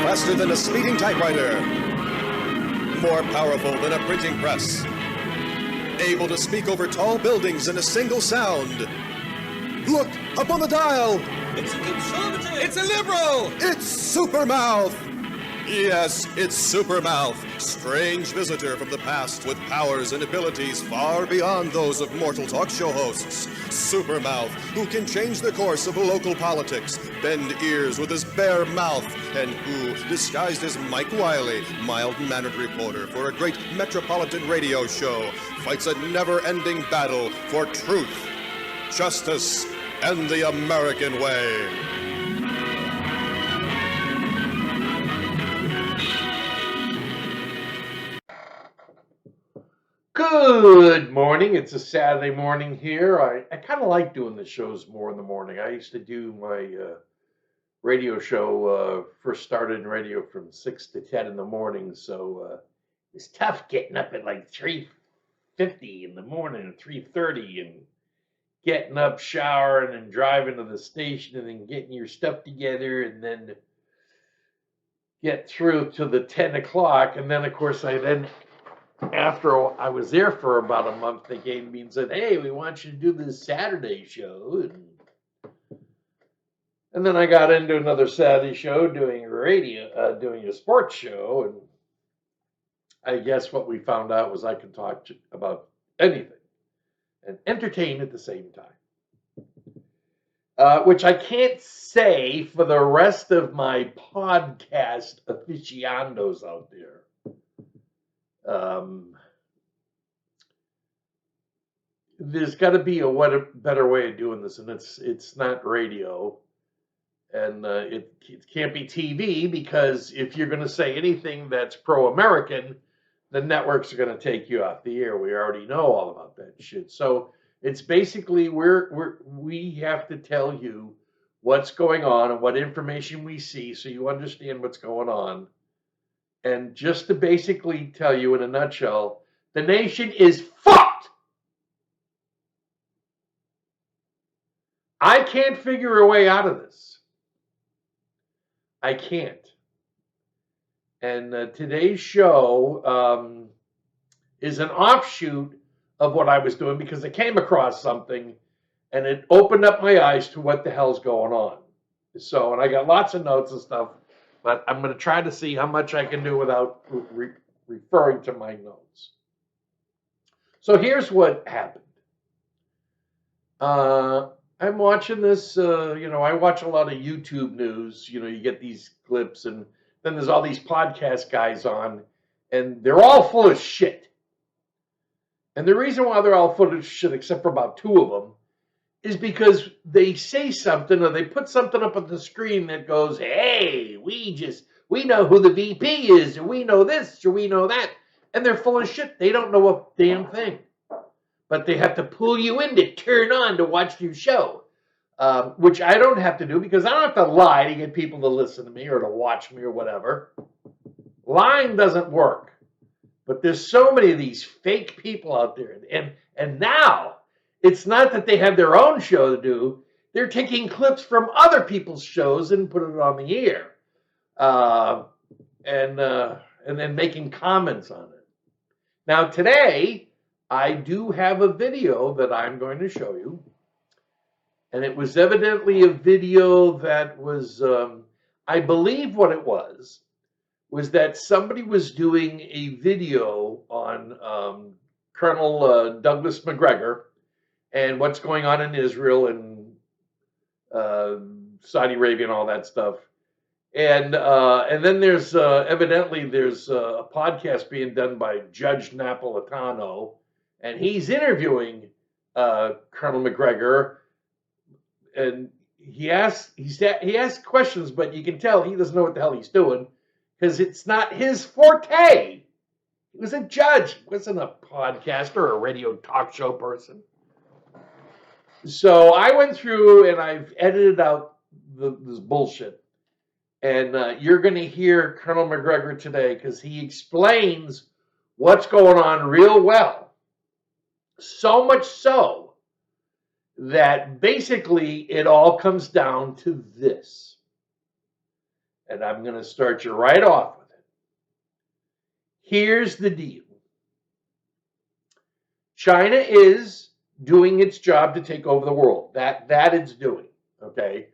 faster than a speeding typewriter, more powerful than a printing press, able to speak over tall buildings in a single sound. Look, up on the dial! It's a conservative! It's a liberal! It's Supermouth! Yes, it's Supermouth, strange visitor from the past with powers and abilities far beyond those of mortal talk show hosts. Supermouth, who can change the course of local politics, bend ears with his bare mouth, and who, disguised as Mike Wiley, mild-mannered reporter for a great metropolitan radio show, fights a never-ending battle for truth, justice, and the American way. Good morning. It's a Saturday morning here. I kind of like doing the shows more in the morning. I used to do my radio show, first started in radio from 6 to 10 in the morning, so it's tough getting up at like 3:50 in the morning or 3:30 and getting up, showering, and driving to the station and then getting your stuff together and then get through to the 10 o'clock. And then, of course, after I was there for about a month, they came to me and said, "Hey, we want you to do this Saturday show." And then I got into another Saturday show doing a sports show. And I guess what we found out was I could talk about anything and entertain at the same time. Which I can't say for the rest of my podcast aficionados out there. There's got to be a better way of doing this, and it's not radio, and it can't be TV, because if you're going to say anything that's pro-American, the networks are going to take you off the air. We already know all about that shit. So it's basically we have to tell you what's going on and what information we see, so you understand what's going on. And just to basically tell you in a nutshell, the nation is fucked. I can't figure a way out of this. I can't. And today's show is an offshoot of what I was doing, because I came across something and it opened up my eyes to what the hell's going on. So, and I got lots of notes and stuff, but I'm going to try to see how much I can do without referring to my notes. So here's what happened. I'm watching this, I watch a lot of YouTube news. You get these clips, and then there's all these podcast guys on, and they're all full of shit. And the reason why they're all full of shit, except for about two of them, is because they say something, or they put something up on the screen that goes, "Hey, we know who the VP is, or we know this, or we know that." And they're full of shit. They don't know a damn thing. But they have to pull you in to turn on to watch your show, which I don't have to do, because I don't have to lie to get people to listen to me or to watch me or whatever. Lying doesn't work. But there's so many of these fake people out there. And now, it's not that they have their own show to do. They're taking clips from other people's shows and putting it on the air. And then making comments on it. Now today, I do have a video that I'm going to show you. And it was evidently a video that was, I believe what it was that somebody was doing a video on Colonel Douglas McGregor and what's going on in Israel and Saudi Arabia and all that stuff. And then there's evidently there's a podcast being done by Judge Napolitano, and he's interviewing Colonel McGregor, and he asks questions, but you can tell he doesn't know what the hell he's doing, because it's not his forte. He was a judge. He wasn't a podcaster or a radio talk show person. So I went through and I've edited out this bullshit. And you're going to hear Colonel McGregor today, because he explains what's going on real well. So much so that basically it all comes down to this. And I'm going to start you right off with it. Here's the deal. China is doing its job to take over the world. That it's doing, okay?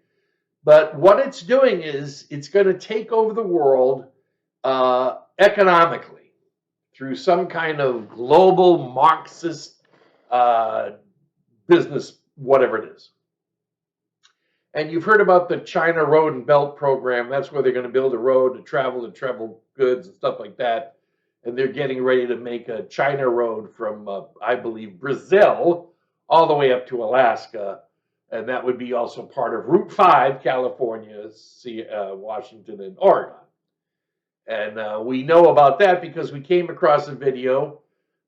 But what it's doing is it's going to take over the world economically through some kind of global Marxist business, whatever it is. And you've heard about the China Road and Belt program. That's where they're going to build a road to travel goods and stuff like that. And they're getting ready to make a China road from, I believe, Brazil all the way up to Alaska. And that would be also part of Route 5, California, Washington, and Oregon. And we know about that because we came across a video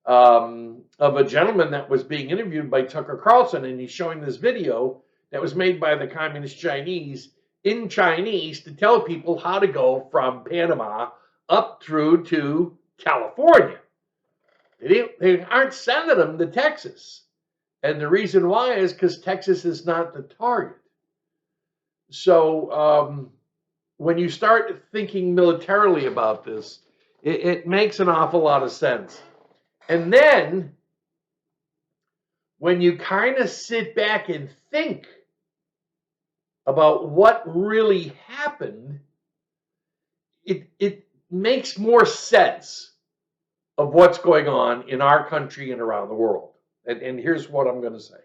of a gentleman that was being interviewed by Tucker Carlson, and he's showing this video that was made by the Communist Chinese in Chinese to tell people how to go from Panama up through to California. They aren't sending them to Texas. And the reason why is because Texas is not the target. So when you start thinking militarily about this, it makes an awful lot of sense. And then when you kind of sit back and think about what really happened, it makes more sense of what's going on in our country and around the world. And here's what I'm going to say.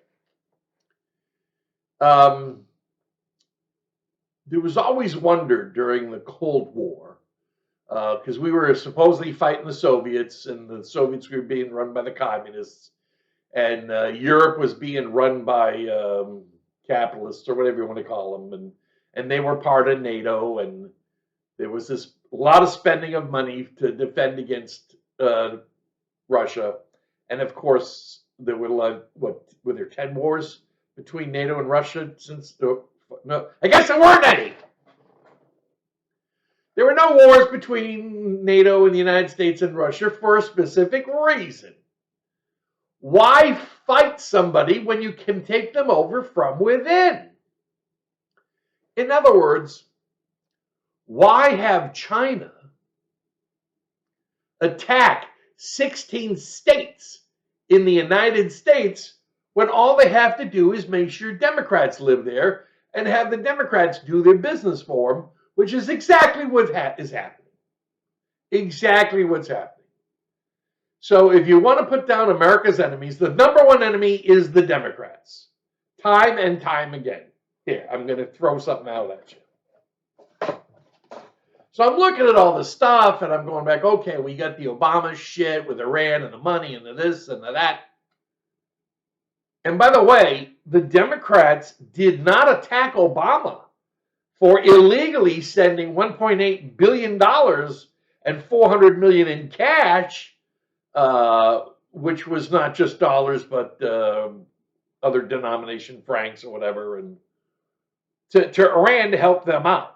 There was always wonder during the Cold War, because we were supposedly fighting the Soviets, and the Soviets were being run by the communists, and Europe was being run by capitalists, or whatever you want to call them, and they were part of NATO, and there was a lot of spending of money to defend against Russia, and of course there were were there 10 wars between NATO and Russia since? No, I guess there weren't any. There were no wars between NATO and the United States and Russia for a specific reason. Why fight somebody when you can take them over from within? In other words, why have China attack 16 states in the United States when all they have to do is make sure Democrats live there and have the Democrats do their business for them, which is exactly what is happening. Exactly what's happening. So if you want to put down America's enemies, the number one enemy is the Democrats. Time and time again. Here, I'm going to throw something out at you. So I'm looking at all this stuff, and I'm going back, okay, we got the Obama shit with Iran and the money and the this and the that. And by the way, the Democrats did not attack Obama for illegally sending $1.8 billion and $400 million in cash, which was not just dollars, but other denomination francs or whatever, and to Iran to help them out.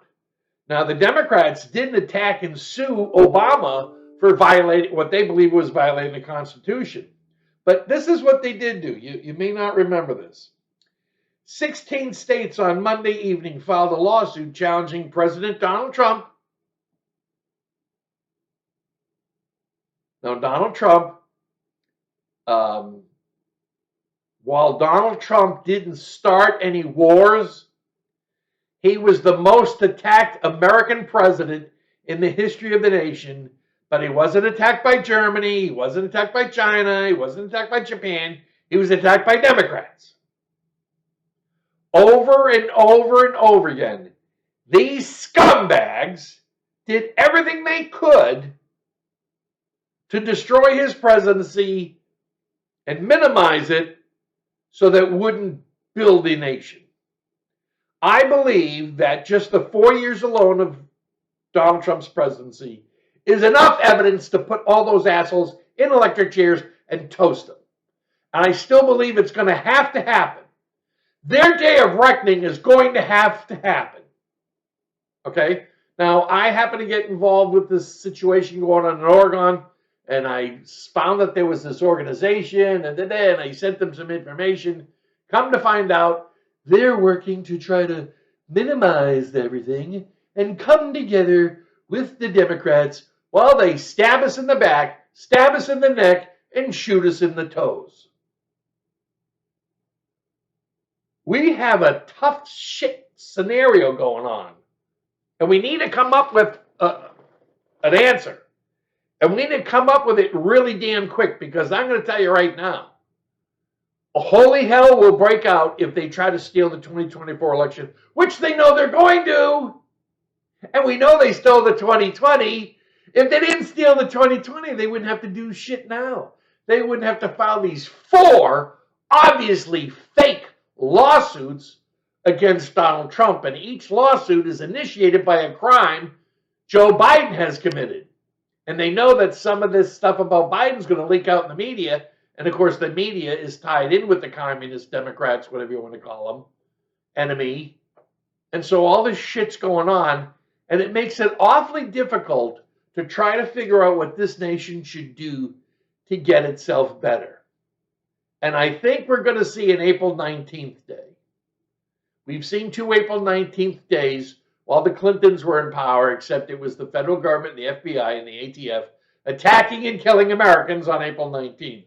Now, the Democrats didn't attack and sue Obama for violating what they believe was violating the Constitution. But this is what they did do. You may not remember this. 16 states on Monday evening filed a lawsuit challenging President Donald Trump. Now, Donald Trump, while Donald Trump didn't start any wars, he was the most attacked American president in the history of the nation. But he wasn't attacked by Germany, he wasn't attacked by China, he wasn't attacked by Japan, he was attacked by Democrats. Over and over and over again, these scumbags did everything they could to destroy his presidency and minimize it so that it wouldn't build a nation. I believe that just the 4 years alone of Donald Trump's presidency is enough evidence to put all those assholes in electric chairs and toast them. And I still believe it's going to happen. Their day of reckoning is going to have to happen. Okay? Now, I happen to get involved with this situation going on in Oregon, and I found that there was this organization, and I sent them some information. Come to find out, they're working to try to minimize everything and come together with the Democrats while they stab us in the back, stab us in the neck, and shoot us in the toes. We have a tough shit scenario going on, and we need to come up with an answer. And we need to come up with it really damn quick, because I'm going to tell you right now, a holy hell will break out if they try to steal the 2024 election, which they know they're going to. And we know they stole the 2020. If they didn't steal the 2020, they wouldn't have to do shit now. They wouldn't have to file these 4 obviously fake lawsuits against Donald Trump. And each lawsuit is initiated by a crime Joe Biden has committed. And they know that some of this stuff about Biden's going to leak out in the media. And of course, the media is tied in with the communist Democrats, whatever you want to call them, enemy. And so all this shit's going on. And it makes it awfully difficult to try to figure out what this nation should do to get itself better. And I think we're going to see an April 19th day. We've seen 2 April 19th days while the Clintons were in power, except it was the federal government, the FBI, and the ATF attacking and killing Americans on April 19th.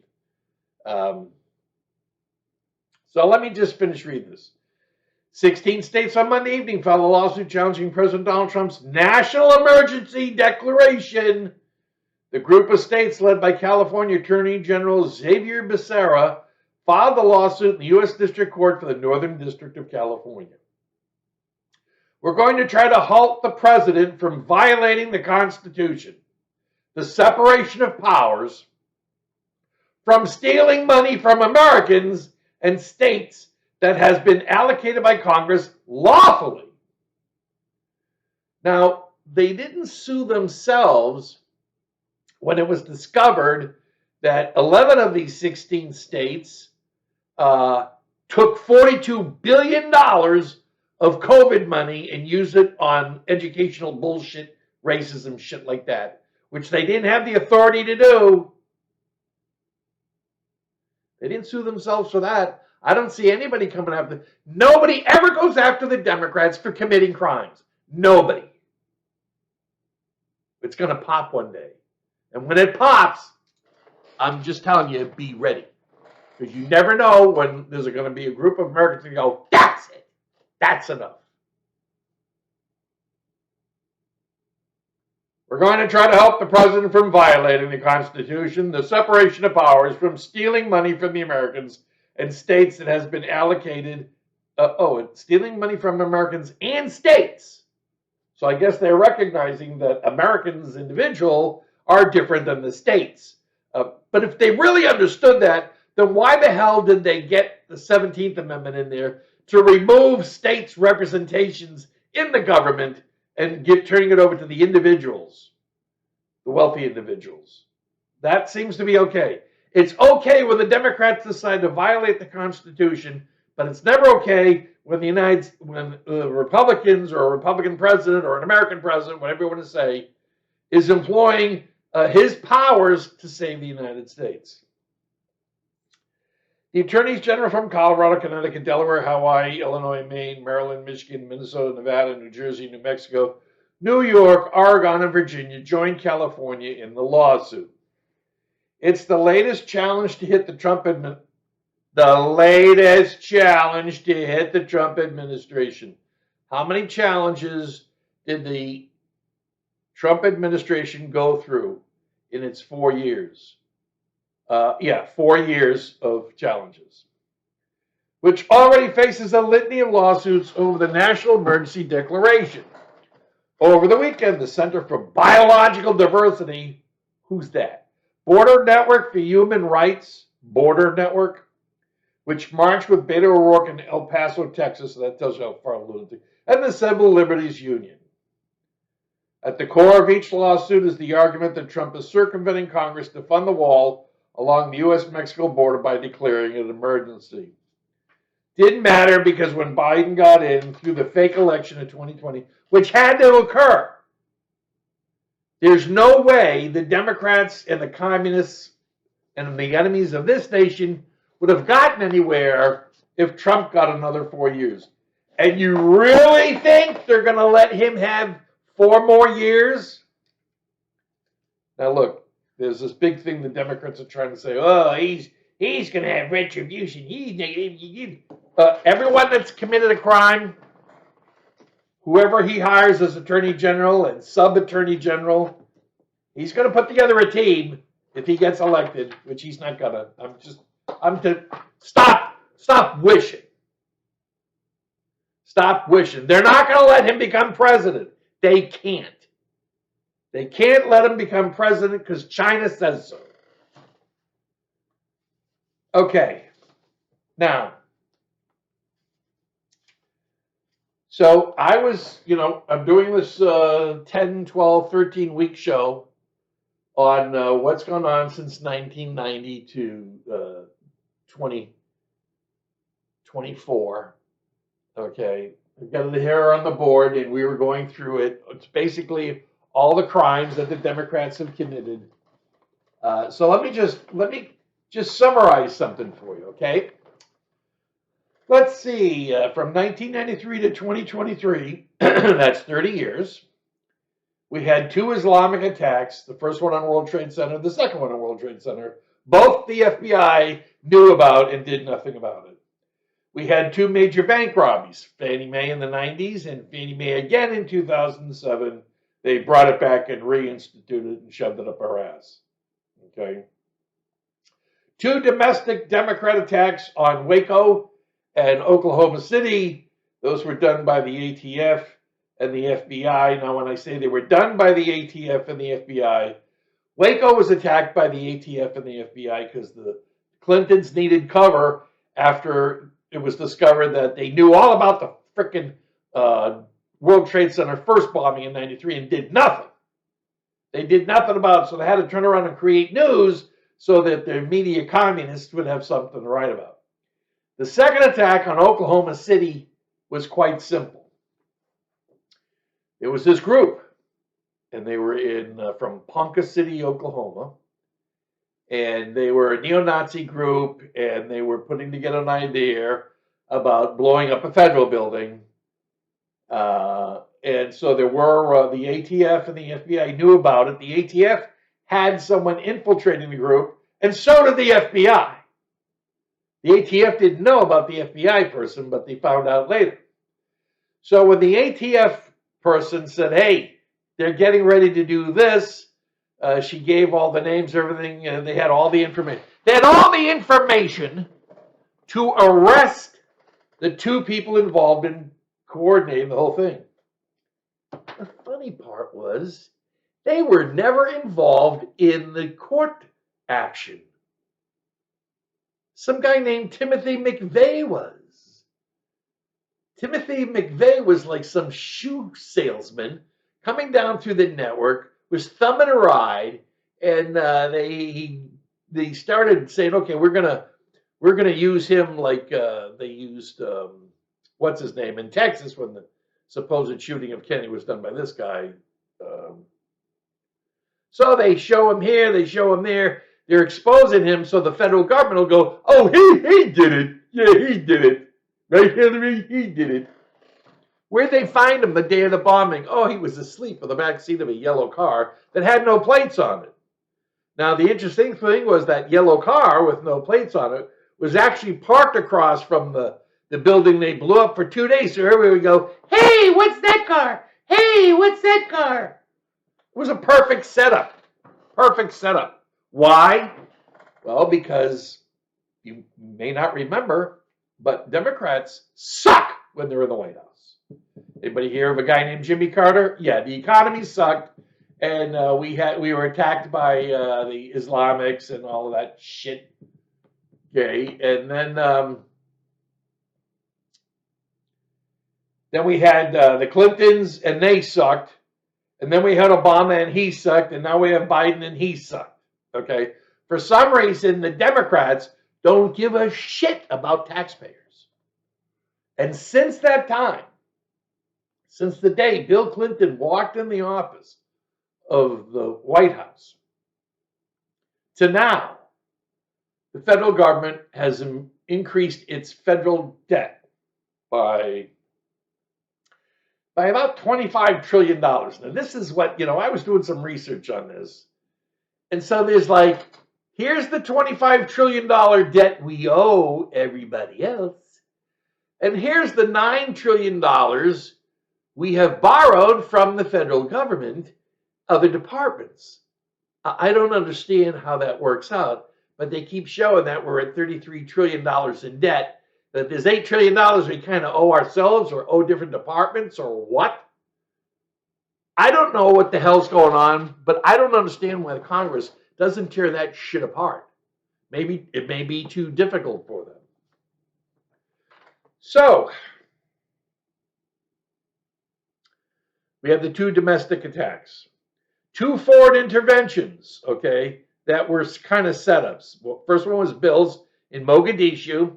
So let me just finish reading this. 16 states on Monday evening filed a lawsuit challenging President Donald Trump's national emergency declaration. The group of states led by California Attorney General Xavier Becerra filed the lawsuit in the U.S. District Court for the Northern District of California. We're going to try to halt the president from violating the Constitution, the separation of powers, from stealing money from Americans and states that has been allocated by Congress lawfully. Now, they didn't sue themselves when it was discovered that 11 of these 16 states took $42 billion of COVID money and used it on educational bullshit, racism, shit like that, which they didn't have the authority to do. They didn't sue themselves for that. I don't see anybody coming after. Nobody ever goes after the Democrats for committing crimes. Nobody. It's going to pop one day. And when it pops, I'm just telling you, be ready. Because you never know when there's going to be a group of Americans who go, that's it. That's enough. We're going to try to help the president from violating the Constitution, the separation of powers, from stealing money from the Americans and states that has been allocated. Stealing money from Americans and states. So I guess they're recognizing that Americans individual are different than the states. But if they really understood that, then why the hell did they get the 17th Amendment in there to remove states' representations in the government and turning it over to the individuals, the wealthy individuals? That seems to be okay. It's okay when the Democrats decide to violate the Constitution, but it's never okay when the Republicans or a Republican president or an American president, whatever you want to say, is employing his powers to save the United States. The attorneys general from Colorado, Connecticut, Delaware, Hawaii, Illinois, Maine, Maryland, Michigan, Minnesota, Nevada, New Jersey, New Mexico, New York, Oregon, and Virginia joined California in the lawsuit. It's the latest challenge to hit the Trump administration. How many challenges did the Trump administration go through in its 4 years? 4 years of challenges, which already faces a litany of lawsuits over the National Emergency Declaration. Over the weekend, the Center for Biological Diversity, who's that? Border Network for Human Rights, Border Network, which marched with Beto O'Rourke in El Paso, Texas, so that tells you how far a lunatic, and the Civil Liberties Union. At the core of each lawsuit is the argument that Trump is circumventing Congress to fund the wall along the U.S.-Mexico border by declaring an emergency. Didn't matter because when Biden got in through the fake election of 2020, which had to occur, there's no way the Democrats and the communists and the enemies of this nation would have gotten anywhere if Trump got another 4 years. And you really think they're going to let him have 4 more years? Now look, there's this big thing the Democrats are trying to say, oh, he's going to have retribution. Everyone that's committed a crime, whoever he hires as Attorney General and Sub-Attorney General, he's going to put together a team if he gets elected, which he's not going to. Stop wishing. Stop wishing. They're not going to let him become president. They can't. They can't let him become president because China says so. Okay. Now, so I was, I'm doing this 10, 12, 13-week show on what's gone on since 1990 to 2024. Okay. We've got it here on the board, and we were going through it. It's basically all the crimes that the Democrats have committed. So let me just summarize something for you, okay? Let's see, from 1993 to 2023, that's 30 years, we had 2 Islamic attacks, the first one on World Trade Center, the second one on World Trade Center. Both the FBI knew about and did nothing about it. We had 2 major bank robberies, Fannie Mae in the 90s and Fannie Mae again in 2007. They brought it back and reinstituted it and shoved it up our ass. Okay. 2 domestic Democrat attacks on Waco and Oklahoma City. Those were done by the ATF and the FBI. Now, when I say they were done by the ATF and the FBI, Waco was attacked by the ATF and the FBI because the Clintons needed cover after it was discovered that they knew all about the frickin' World Trade Center first bombing in 93 and did nothing. They did nothing about it, so they had to turn around and create news so that the media communists would have something to write about. The second attack on Oklahoma City was quite simple. It was this group, and they were from Ponca City, Oklahoma, and they were a neo-Nazi group, and they were putting together an idea about blowing up a federal building. And so there were the ATF and the FBI knew about it. The ATF had someone infiltrating the group, and so did the FBI. The ATF didn't know about the FBI person, but they found out later. So when the ATF person said, hey, they're getting ready to do this, she gave all the names, everything, and they had all the information. They had all the information to arrest the 2 people involved in coordinating the whole thing. The funny part was they were never involved in the court action. Some guy named Timothy McVeigh was. Timothy McVeigh was like some shoe salesman coming down through the network, was thumbing a ride, and they started saying, okay, we're gonna use him like they used what's his name in Texas when the supposed shooting of Kennedy was done by this guy. So they show him here, they show him there. They're exposing him so the federal government will go, oh, he did it. Yeah, he did it. Right, Hillary? He did it. Where'd they find him the day of the bombing? Oh, he was asleep in the back seat of a yellow car that had no plates on it. Now, the interesting thing was that yellow car with no plates on it was actually parked across from the building they blew up for 2 days. So everybody would go, hey, what's that car? Hey, what's that car? It was a perfect setup. Perfect setup. Why? Well, because you may not remember, but Democrats suck when they're in the White House. Anybody hear of a guy named Jimmy Carter? Yeah, the economy sucked, and we were attacked by the Islamics and all of that shit. Okay, and then we had the Clintons, and they sucked, and then we had Obama, and he sucked, and now we have Biden, and he sucked. Okay, for some reason, the Democrats don't give a shit about taxpayers. And since that time, since the day Bill Clinton walked in the office of the White House to now, the federal government has increased its federal debt by by about $25 trillion. Now, this is what, I was doing some research on this. And so there's like, here's the $25 trillion debt we owe everybody else. And here's the $9 trillion we have borrowed from the federal government, other departments. I don't understand how that works out, but they keep showing that we're at $33 trillion in debt, that there's $8 trillion we kind of owe ourselves or owe different departments or what? I don't know what the hell's going on, but I don't understand why the Congress doesn't tear that shit apart. Maybe it may be too difficult for them. So, we have the 2 domestic attacks. 2 foreign interventions, okay, that were kind of setups. Well, first one was Bill's in Mogadishu,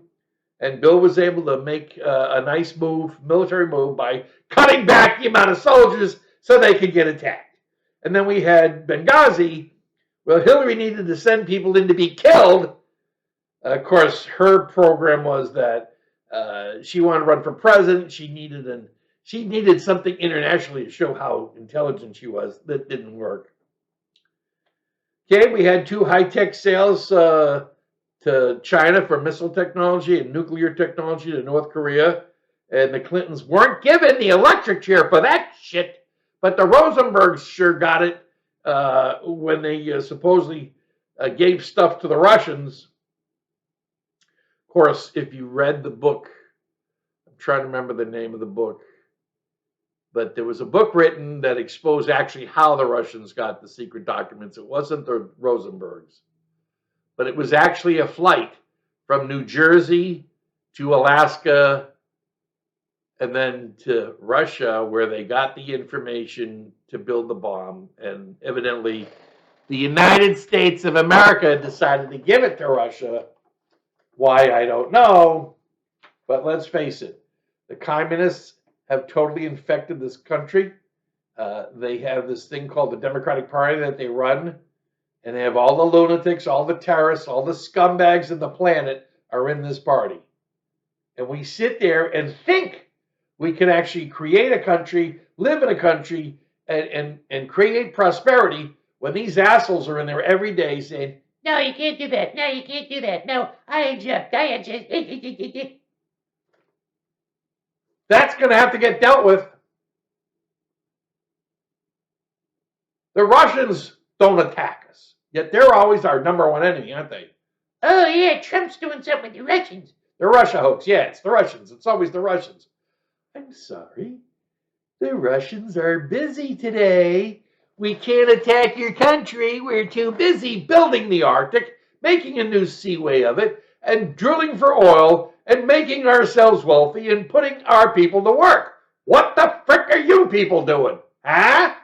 and Bill was able to make a nice move, military move, by cutting back the amount of soldiers so they could get attacked. And then we had Benghazi. Well, Hillary needed to send people in to be killed. Of course, her program was that she wanted to run for president. She needed something internationally to show how intelligent she was. That didn't work. Okay, we had 2 high-tech sales to China for missile technology and nuclear technology to North Korea. And the Clintons weren't given the electric chair for that shit, but the Rosenbergs sure got it when they supposedly gave stuff to the Russians. Of course, if you read the book, I'm trying to remember the name of the book, but there was a book written that exposed actually how the Russians got the secret documents. It wasn't the Rosenbergs, but it was actually a flight from New Jersey to Alaska and then to Russia, where they got the information to build the bomb. And evidently, the United States of America decided to give it to Russia. Why, I don't know. But let's face it, the communists have totally infected this country. They have this thing called the Democratic Party that they run, and they have all the lunatics, all the terrorists, all the scumbags of the planet are in this party. And we sit there and think we can actually create a country, live in a country, and create prosperity when these assholes are in there every day saying, no, you can't do that. No, you can't do that. No, I object. That's going to have to get dealt with. The Russians don't attack us, yet they're always our number one enemy, aren't they? Oh, yeah, Trump's doing something with the Russians. The Russia hoax. Yeah, it's the Russians. It's always the Russians. I'm sorry. The Russians are busy today. We can't attack your country. We're too busy building the Arctic, making a new seaway of it, and drilling for oil, and making ourselves wealthy, and putting our people to work. What the frick are you people doing? Huh?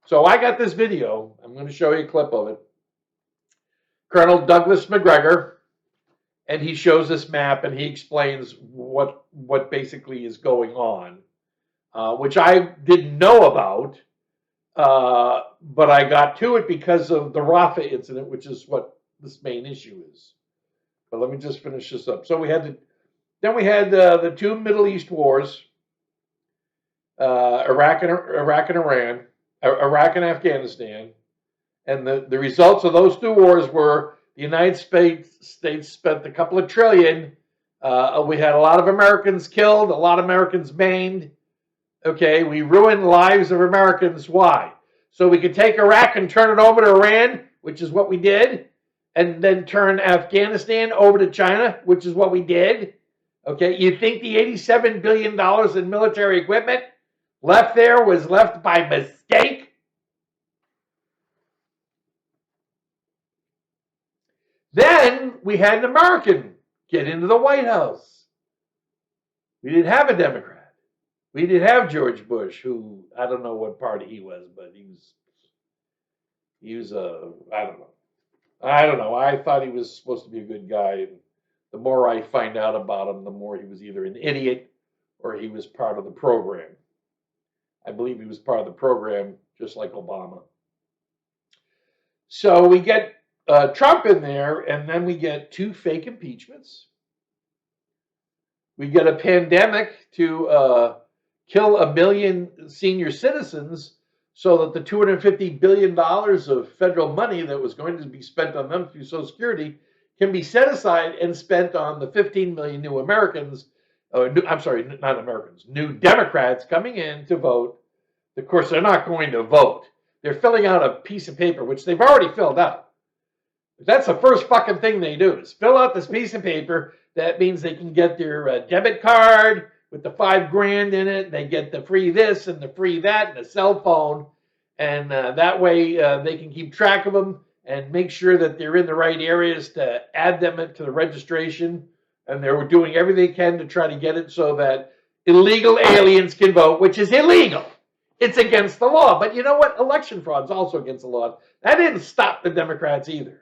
So I got this video. I'm going to show you a clip of it. Colonel Douglas McGregor, and he shows this map, and he explains what basically is going on, which I didn't know about, but I got to it because of the Rafah incident, which is what this main issue is. But let me just finish this up. So we had the 2 Middle East wars, Iraq and Afghanistan, and the results of those 2 wars were the United States spent a couple of trillion. We had a lot of Americans killed, a lot of Americans maimed. Okay, we ruined the lives of Americans. Why? So we could take Iraq and turn it over to Iran, which is what we did, and then turn Afghanistan over to China, which is what we did. Okay, you think the $87 billion in military equipment left there was left by mistake? Then we had an American get into the White House. We didn't have a Democrat. We didn't have George Bush, who, I don't know what party he was, but he was I don't know. I thought he was supposed to be a good guy. And the more I find out about him, the more he was either an idiot or he was part of the program. I believe he was part of the program, just like Obama. So we get Trump in there, and then we get 2 fake impeachments. We get a pandemic to kill 1 million senior citizens so that the $250 billion of federal money that was going to be spent on them through Social Security can be set aside and spent on the 15 million new Americans, new Democrats coming in to vote. Of course, they're not going to vote. They're filling out a piece of paper, which they've already filled out. That's the first fucking thing they do is fill out this piece of paper. That means they can get their debit card with the $5,000 in it. They get the free this and the free that and a cell phone. And that way they can keep track of them and make sure that they're in the right areas to add them into the registration. And they're doing everything they can to try to get it so that illegal aliens can vote, which is illegal. It's against the law. But you know what? Election fraud is also against the law. That didn't stop the Democrats either.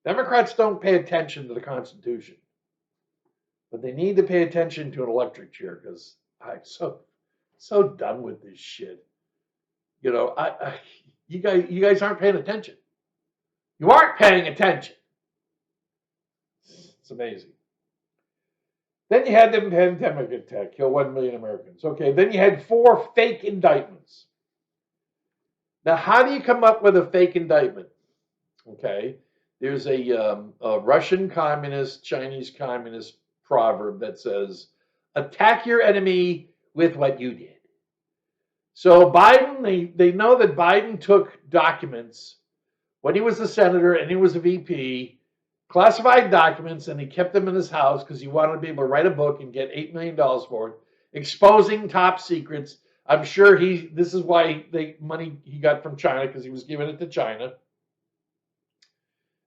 Democrats don't pay attention to the Constitution. But they need to pay attention to an electric chair because I'm so done with this shit. You know, you guys aren't paying attention. You aren't paying attention. It's amazing. Then you had the pandemic attack, kill 1 million Americans. Okay, then you had 4 fake indictments. Now, how do you come up with a fake indictment? Okay, there's a Russian communist, Chinese communist proverb that says, attack your enemy with what you did. So Biden, they know that Biden took documents when he was a senator and he was a VP, classified documents, and he kept them in his house because he wanted to be able to write a book and get $8 million for it, exposing top secrets. I'm sure this is why money he got from China, because he was giving it to China.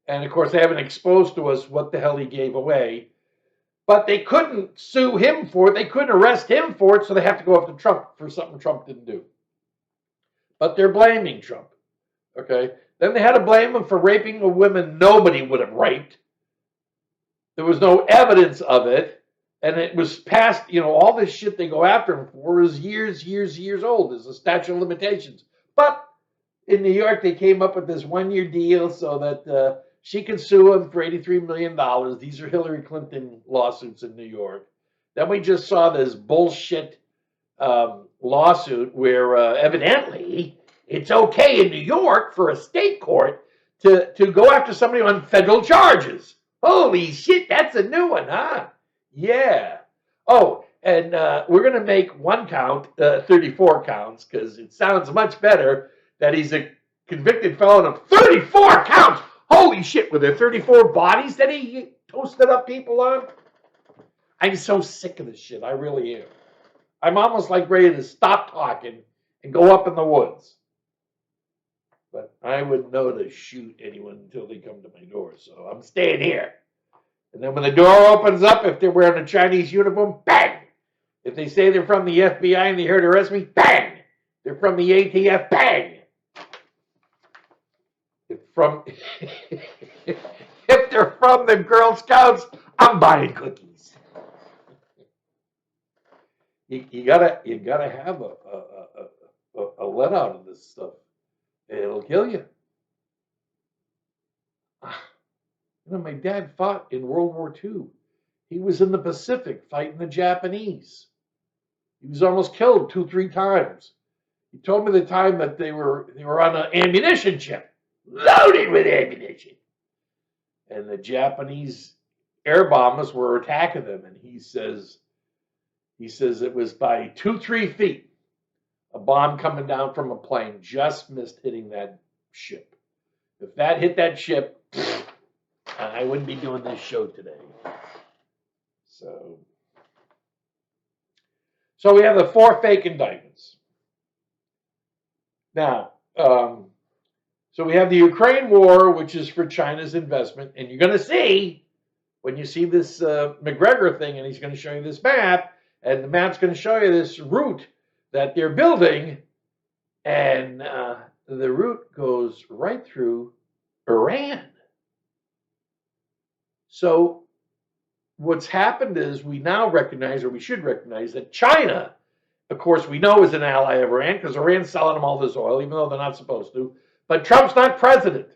And of course, they haven't exposed to us what the hell he gave away. But they couldn't sue him for it. They couldn't arrest him for it, so they have to go after Trump for something Trump didn't do. But they're blaming Trump. Okay? Then they had to blame him for raping a woman nobody would have raped. There was no evidence of it. And it was past, all this shit they go after him for is years old. There's a statute of limitations. But in New York, they came up with this 1-year deal so that she can sue him for $83 million. These are Hillary Clinton lawsuits in New York. Then we just saw this bullshit lawsuit where evidently it's okay in New York for a state court to go after somebody on federal charges. Holy shit, that's a new one, huh? Yeah. Oh, and we're going to make one count 34 counts because it sounds much better that he's a convicted felon of 34 counts. Holy shit, were there 34 bodies that he toasted up people on? I'm so sick of this shit. I really am. I'm almost like ready to stop talking and go up in the woods. But I wouldn't know to shoot anyone until they come to my door, so I'm staying here. And then when the door opens up, if they're wearing a Chinese uniform, bang! If they say they're from the FBI and they're here to arrest me, bang! They're from the ATF, bang! If they're from the Girl Scouts, I'm buying cookies. You gotta have a let out of this stuff. It'll kill you. My dad fought in World War II. He was in the Pacific fighting the Japanese. He was almost killed 2-3 times. He told me the time that they were on an ammunition ship, loaded with ammunition. And the Japanese air bombers were attacking them. And he says it was by 2-3 feet. A bomb coming down from a plane just missed hitting that ship. If that hit that ship, I wouldn't be doing this show today. So we have the 4 fake indictments. Now, so we have the Ukraine war, which is for China's investment. And you're going to see, when you see this McGregor thing, and he's going to show you this map, and the map's going to show you this route that they're building, and the route goes right through Iran. So what's happened is we now recognize, or we should recognize, that China, of course, we know is an ally of Iran because Iran's selling them all this oil, even though they're not supposed to. But Trump's not president.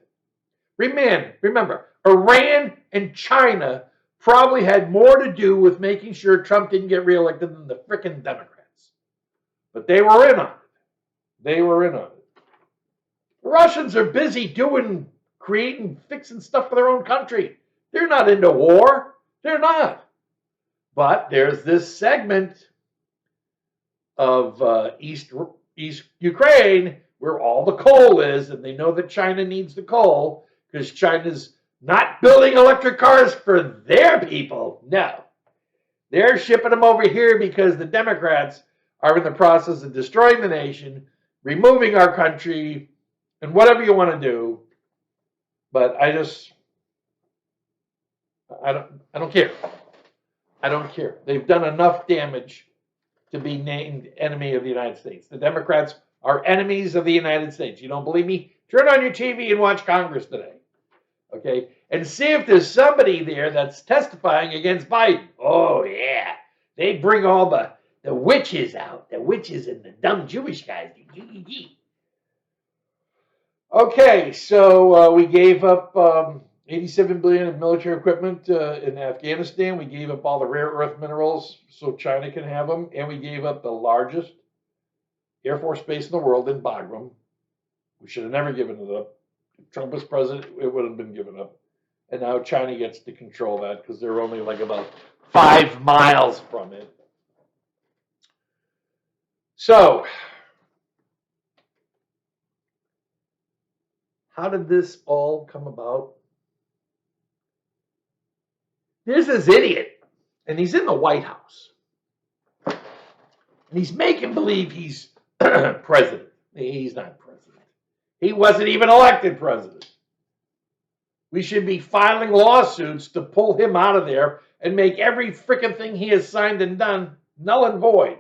Remember, Iran and China probably had more to do with making sure Trump didn't get reelected than the frickin' Democrats. But they were in on it. They were in on it. The Russians are busy creating, fixing stuff for their own country. They're not into war. They're not. But there's this segment of East Ukraine where all the coal is, and they know that China needs the coal because China's not building electric cars for their people. No. They're shipping them over here because the Democrats are in the process of destroying the nation, removing our country, and whatever you want to do. But I don't care. I don't care. They've done enough damage to be named enemy of the United States. The Democrats are enemies of the United States. You don't believe me? Turn on your TV and watch Congress today. Okay? And see if there's somebody there that's testifying against Biden. Oh, yeah. They bring all the witches out. The witches and the dumb Jewish guys. Okay, so we gave up $87 billion in military equipment in Afghanistan. We gave up all the rare earth minerals so China can have them. And we gave up the largest Air Force base in the world in Bagram. We should have never given it up. If Trump was president, it would have been given up. And now China gets to control that because they're only like about 5 miles from it. So, how did this all come about? There's this idiot, and he's in the White House. And he's making believe he's president. He's not president. He wasn't even elected president. We should be filing lawsuits to pull him out of there and make every frickin' thing he has signed and done null and void.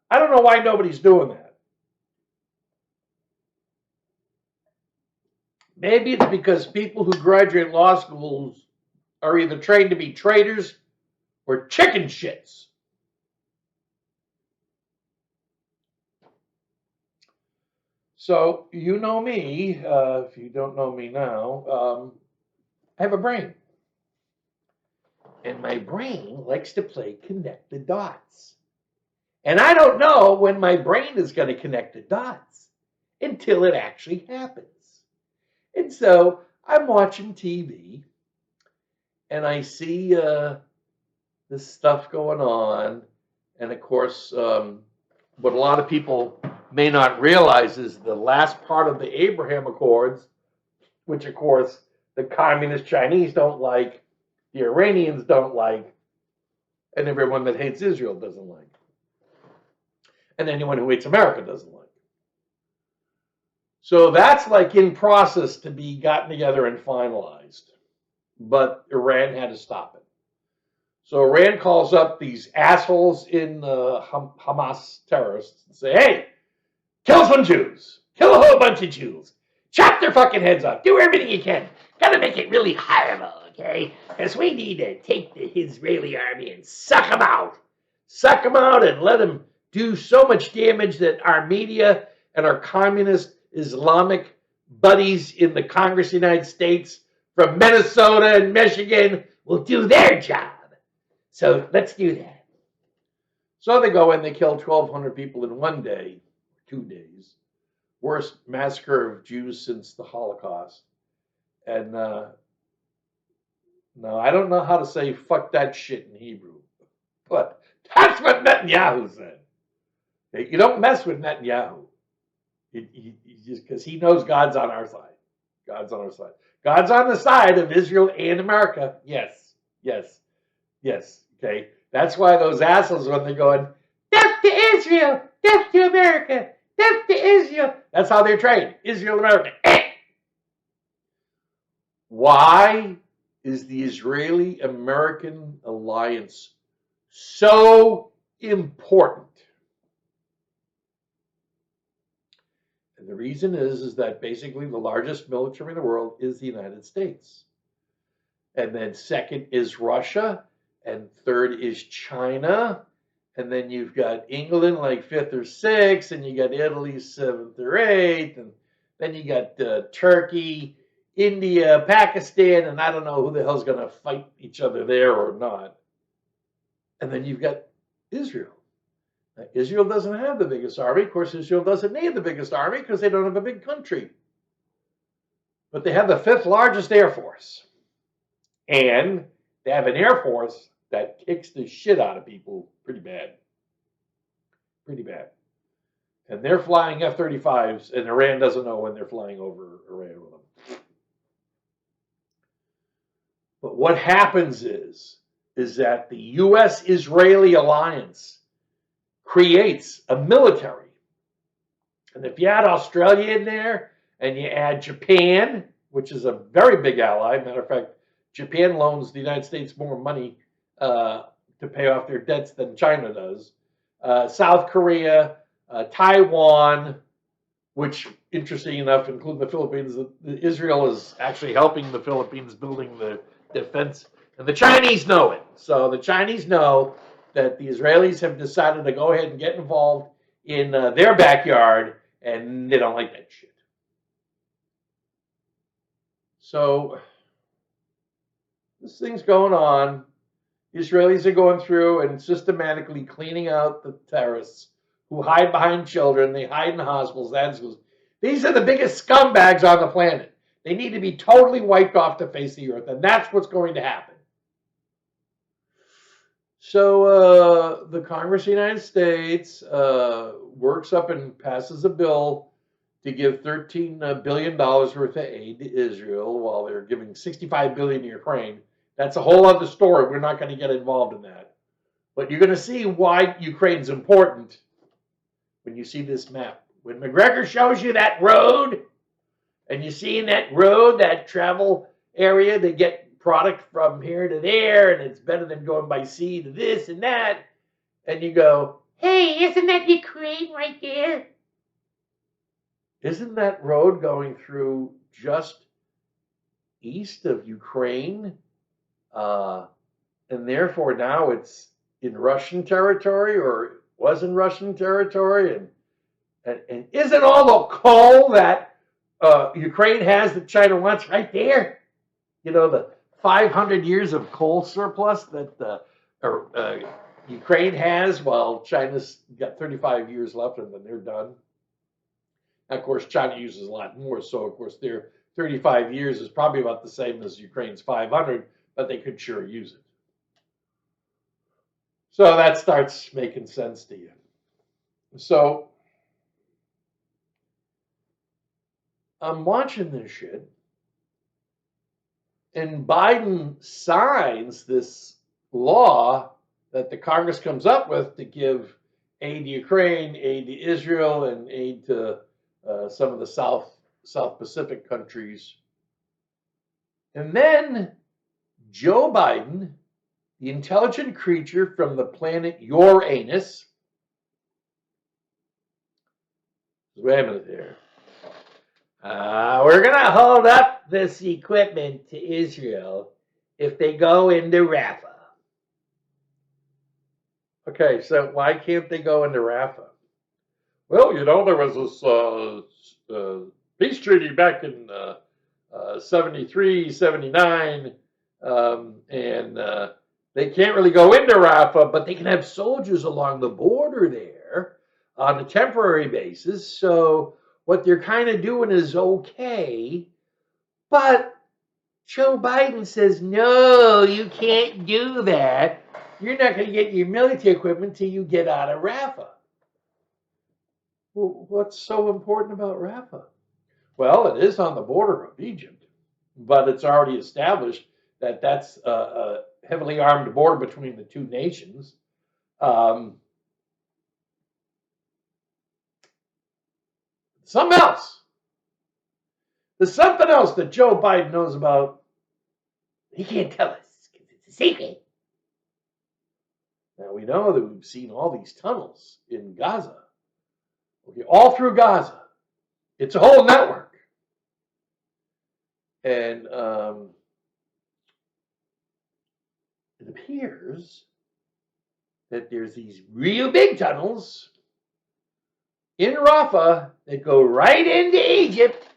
I don't know why nobody's doing that. Maybe it's because people who graduate law schools are either trained to be traitors or chicken shits. So, you know me, if you don't know me now, I have a brain. And my brain likes to play connect the dots. And I don't know when my brain is going to connect the dots until it actually happens. And so I'm watching TV and I see this stuff going on. And of course, what a lot of people may not realize is the last part of the Abraham Accords, which of course the communist Chinese don't like, the Iranians don't like, and everyone that hates Israel doesn't like. And anyone who hates America doesn't like. So that's like in process to be gotten together and finalized. But Iran had to stop it. So Iran calls up these assholes in Hamas terrorists and say, hey, kill some Jews. Kill a whole bunch of Jews. Chop their fucking heads off. Do everything you can. Gotta make it really horrible, okay? Because we need to take the Israeli army and suck them out. Suck them out and let them do so much damage that our media and our communist Islamic buddies in the Congress of the United States from Minnesota and Michigan will do their job. So let's do that. So they go and they kill 1,200 people in 1 day, 2 days. Worst massacre of Jews since the Holocaust. And now I don't know how to say fuck that shit in Hebrew, but that's what Netanyahu said. You don't mess with Netanyahu. Just because he knows God's on our side. God's on our side. God's on the side of Israel and America. Yes. Yes. Yes. Okay. That's why those assholes, when they're going, death to Israel, death to America, death to Israel. That's how they're trained. Israel, America. Why is the Israeli-American alliance so important? And the reason is that basically the largest military in the world is the United States. And then second is Russia. And third is China. And then you've got England like fifth or sixth. And you got Italy seventh or eighth. And then you got Turkey India, Pakistan, and I don't know who the hell's going to fight each other there or not. And then you've got Israel. Now, Israel doesn't have the biggest army. Of course, Israel doesn't need the biggest army because they don't have a big country. But they have the 5th largest air force. And they have an air force that kicks the shit out of people pretty bad. Pretty bad. And they're flying F-35s, and Iran doesn't know when they're flying over Iran with them. But what happens is that the U.S.-Israeli alliance creates a military. And if you add Australia in there, and you add Japan, which is a very big ally. Matter of fact, Japan loans the United States more money to pay off their debts than China does. South Korea, Taiwan, which, interesting enough, including the Philippines, Israel is actually helping the Philippines building the defense. And the Chinese know it. So the Chinese know that the Israelis have decided to go ahead and get involved in their backyard, and they don't like that shit. So this thing's going on. Israelis are going through and systematically cleaning out the terrorists who hide behind children. They hide in hospitals and schools. These are the biggest scumbags on the planet. They need to be totally wiped off the face of the earth, and that's what's going to happen. So the Congress of the United States works up and passes a bill to give $13 billion worth of aid to Israel while they're giving $65 billion to Ukraine. That's a whole other story. We're not going to get involved in that. But you're going to see why Ukraine's important when you see this map. When McGregor shows you that road, and you see in that road, that travel area, they get product from here to there, and it's better than going by sea to this and that, and you go, hey, isn't that Ukraine right there? Isn't that road going through just east of Ukraine? And therefore now it's in Russian territory, or was in Russian territory. And isn't all the coal that Ukraine has that China wants right there? You know, the 500 years of coal surplus that Ukraine has, while China's got 35 years left and then they're done. Of course, China uses a lot more, so of course their 35 years is probably about the same as Ukraine's 500, but they could sure use it. So that starts making sense to you. So I'm watching this shit, and Biden signs this law that the Congress comes up with to give aid to Ukraine, aid to Israel, and aid to some of the South Pacific countries. And then Joe Biden, the intelligent creature from the planet Uranus. Wait a minute there. We're going to hold up this equipment to Israel if they go into Rafah. Okay, so why can't they go into Rafah? Well, you know, there was this peace treaty back in 73, 79, and they can't really go into Rafah, but they can have soldiers along the border there on a temporary basis. So what they're kind of doing is okay, but Joe Biden says, no, you can't do that. You're not going to get your military equipment until you get out of Rafah. Well, what's so important about Rafah? Well, it is on the border of Egypt, but it's already established that that's a heavily armed border between the two nations. Something else. There's something else that Joe Biden knows about. He can't tell us because it's a secret. Now, we know that we've seen all these tunnels in Gaza. Okay, all through Gaza. It's a whole network. And it appears that there's these real big tunnels in Rafah that go right into Egypt,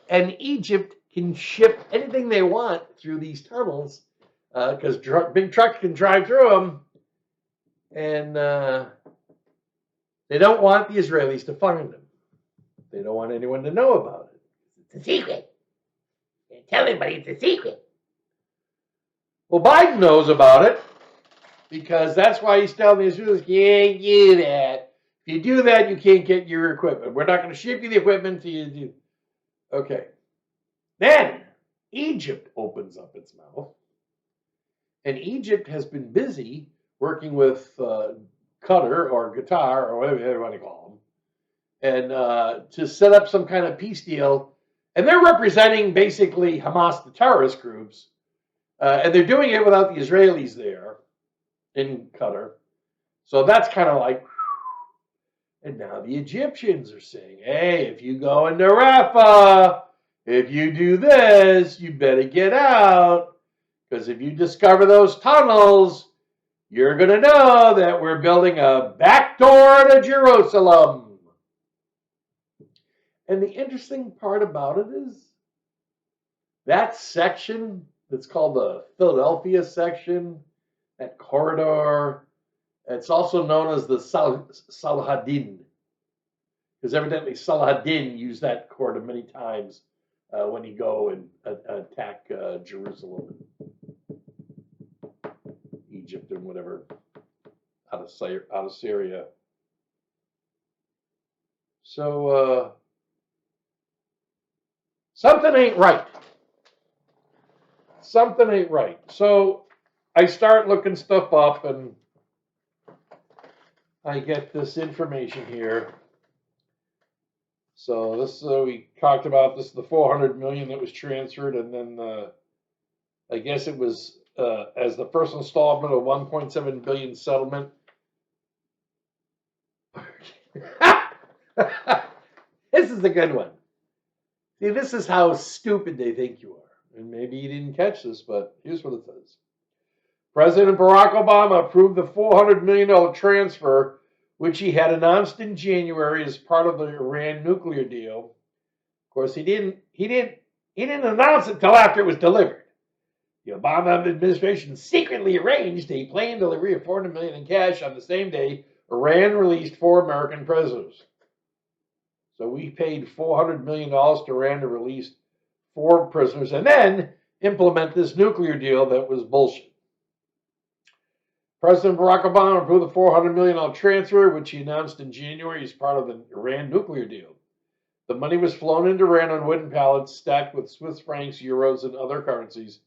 and Egypt can ship anything they want through these tunnels because big trucks can drive through them, and they don't want the Israelis to find them. They don't want anyone to know about it. It's a secret. Can't tell anybody it's a secret. Well, Biden knows about it because that's why he's telling the Israelis, you can't do that. If you do that, you can't get your equipment. We're not going to ship you the equipment until you do. Okay. Then Egypt opens up its mouth. And Egypt has been busy working with Qatar or Qatar or whatever you want to call them, and to set up some kind of peace deal. And they're representing basically Hamas, the terrorist groups, and they're doing it without the Israelis there in Qatar. So that's kind of like, and now the Egyptians are saying, hey, if you go into Rafah, if you do this, you better get out. Because if you discover those tunnels, you're going to know that we're building a back door to Jerusalem. And the interesting part about it is that section that's called the Philadelphia section, that corridor, it's also known as the Salahuddin. Because evidently Salahuddin used that corridor many times when he go and attack Jerusalem, Egypt, and whatever out of Syria. So something ain't right. Something ain't right. So I start looking stuff up, and I get this information here. So this we talked about this, the $400 million that was transferred, and then I guess it was as the first installment of $1.7 billion settlement. This is a good one. See, this is how stupid they think you are. And maybe you didn't catch this, but here's what it says. President Barack Obama approved the $400 million transfer, which he had announced in January as part of the Iran nuclear deal. Of course, he didn't announce it till after it was delivered. The Obama administration secretly arranged a planned delivery of $400 million in cash on the same day Iran released 4 American prisoners. So we paid $400 million to Iran to release 4 prisoners and then implement this nuclear deal that was bullshit. President Barack Obama approved the $400 million transfer, which he announced in January as part of the Iran nuclear deal. The money was flown into Iran on wooden pallets stacked with Swiss francs, euros, and other currencies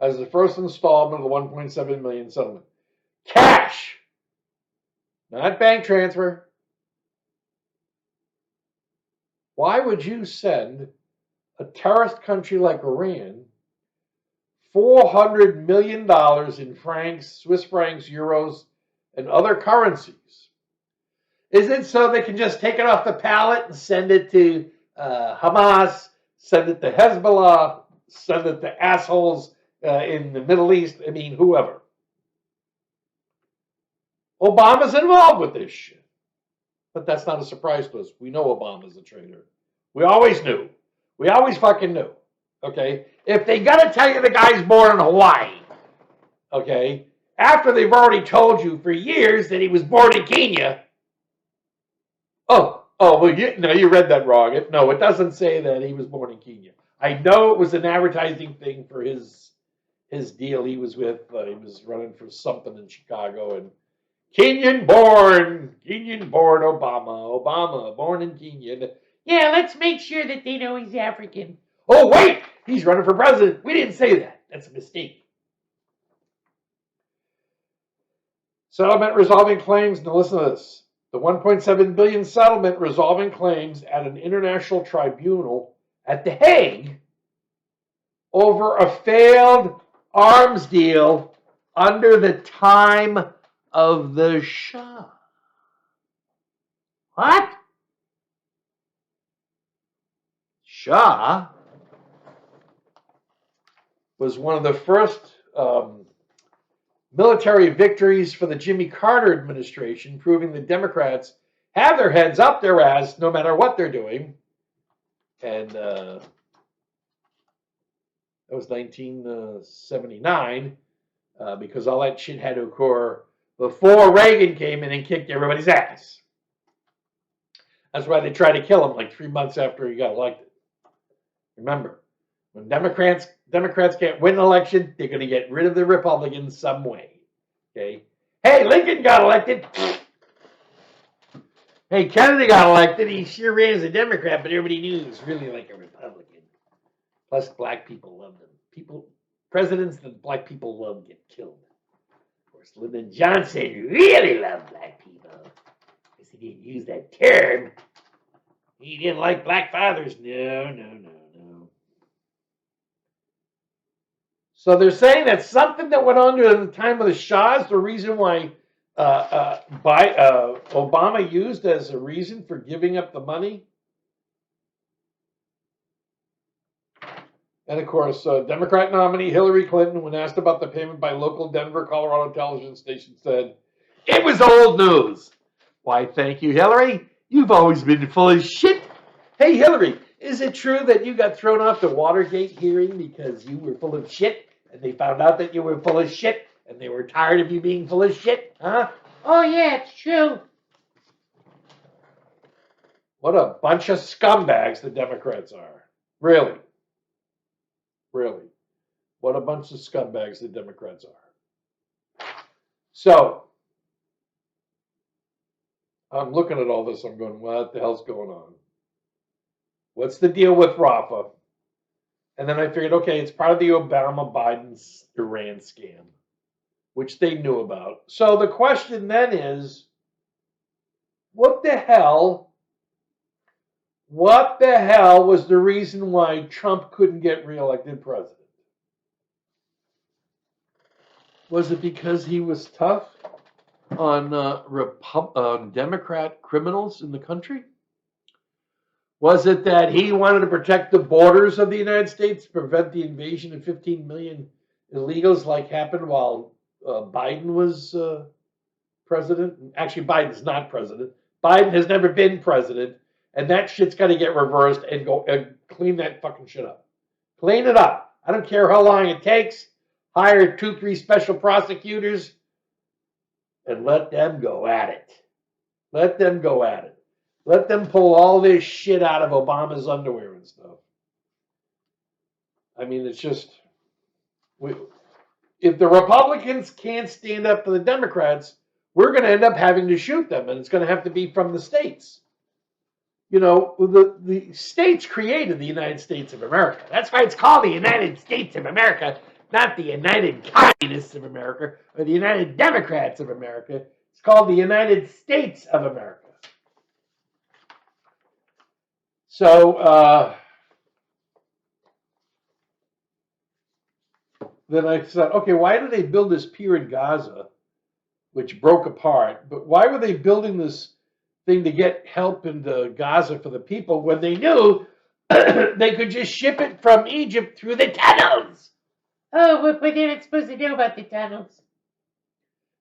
as the first installment of the $1.7 million settlement. Cash! Not bank transfer. Why would you send a terrorist country like Iran $400 million in francs, Swiss francs, euros, and other currencies? Is it so they can just take it off the pallet and send it to Hamas, send it to Hezbollah, send it to assholes in the Middle East? I mean, whoever. Obama's involved with this shit. But that's not a surprise to us. We know Obama's a traitor. We always knew. We always fucking knew. Okay? If they got to tell you the guy's born in Hawaii, okay, after they've already told you for years that he was born in Kenya. Well, you read that wrong. It doesn't say that he was born in Kenya. I know it was an advertising thing for his deal he was with. He was running for something in Chicago, and Kenyan born Obama, born in Kenya. Yeah, let's make sure that they know he's African. Oh, wait, he's running for president. We didn't say that. That's a mistake. Settlement resolving claims. Now listen to this. The $1.7 billion settlement resolving claims at an international tribunal at The Hague over a failed arms deal under the time of the Shah. What? Shah was one of the first military victories for the Jimmy Carter administration, proving the Democrats have their heads up their ass no matter what they're doing. And That was 1979, because all that shit had to occur before Reagan came in and kicked everybody's ass. That's why they tried to kill him like 3 months after he got elected. Remember, when Democrats can't win an election, they're going to get rid of the Republicans some way. Okay? Hey, Lincoln got elected. Hey, Kennedy got elected. He sure ran as a Democrat, but everybody knew he was really like a Republican. Plus, black people loved him. Presidents that black people love get killed. Of course, Lyndon Johnson really loved black people. Because he didn't use that term. He didn't like black fathers. No. So they're saying that something that went on during the time of the Shah is the reason why Obama used as a reason for giving up the money. And of course, Democrat nominee Hillary Clinton, when asked about the payment by local Denver, Colorado television station, said, "It was old news." Why, thank you, Hillary. You've always been full of shit. Hey, Hillary, is it true that you got thrown off the Watergate hearing because you were full of shit? And they found out that you were full of shit, and they were tired of you being full of shit? Huh? Oh, yeah, it's true. What a bunch of scumbags the Democrats are. Really. What a bunch of scumbags the Democrats are. So, I'm looking at all this. I'm going, what the hell's going on? What's the deal with Rafah? And then I figured, okay, it's part of the Obama-Biden's Iran scam, which they knew about. So the question then is, what the hell was the reason why Trump couldn't get reelected president? Was it because he was tough on Democrat criminals in the country? Was it that he wanted to protect the borders of the United States, prevent the invasion of 15 million illegals like happened while Biden was president? Actually, Biden's not president. Biden has never been president, and that shit's got to get reversed and go and clean that fucking shit up. Clean it up. I don't care how long it takes. Hire 2-3 special prosecutors and let them go at it. Let them pull all this shit out of Obama's underwear and stuff. I mean, it's just, if the Republicans can't stand up to the Democrats, we're going to end up having to shoot them, and it's going to have to be from the states. You know, the states created the United States of America. That's why it's called the United States of America, not the United Communists of America or the United Democrats of America. It's called the United States of America. So then I thought, okay, why did they build this pier in Gaza, which broke apart? But why were they building this thing to get help into Gaza for the people when they knew they could just ship it from Egypt through the tunnels? Oh, what were they supposed to do about the tunnels?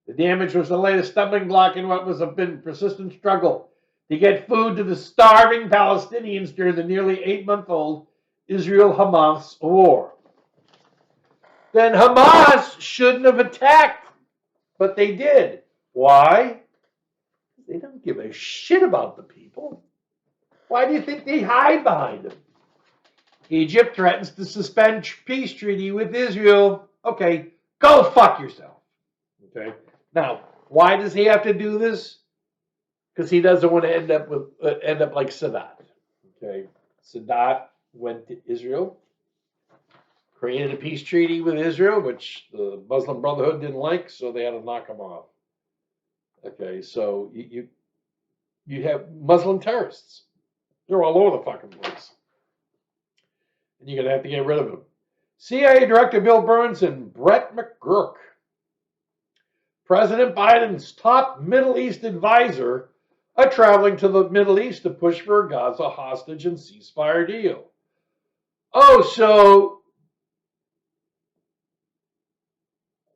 The damage was the latest stumbling block in what was a persistent struggle to get food to the starving Palestinians during the nearly 8-month-old Israel-Hamas war. Then Hamas shouldn't have attacked, but they did. Why? They don't give a shit about the people. Why do you think they hide behind them? Egypt threatens to suspend peace treaty with Israel. Okay, go fuck yourself. Okay. Now, why does he have to do this? Because he doesn't want to end up like Sadat. Okay, Sadat went to Israel, created a peace treaty with Israel, which the Muslim Brotherhood didn't like, so they had to knock him off. Okay, so you have Muslim terrorists. They're all over the fucking place. And you're going to have to get rid of them. CIA Director Bill Burns and Brett McGurk. President Biden's top Middle East advisor are traveling to the Middle East to push for a Gaza hostage and ceasefire deal. Oh, so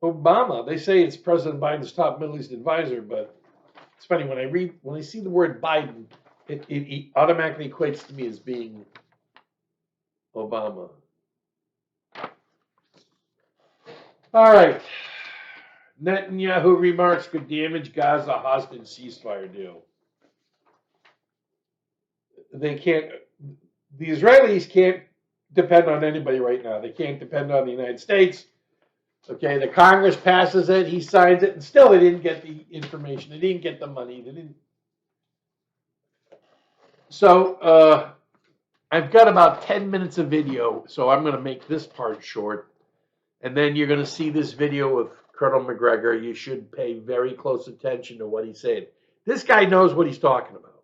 Obama, they say it's President Biden's top Middle East advisor, but it's funny, when I see the word Biden, it automatically equates to me as being Obama. All right. Netanyahu remarks could damage Gaza hostage ceasefire deal. They can't. The Israelis can't depend on anybody right now. They can't depend on the United States. Okay, the Congress passes it, he signs it, and still they didn't get the information. They didn't get the money. They didn't. So I've got about 10 minutes of video, so I'm going to make this part short. And then you're going to see this video with Colonel McGregor. You should pay very close attention to what he's saying. This guy knows what he's talking about.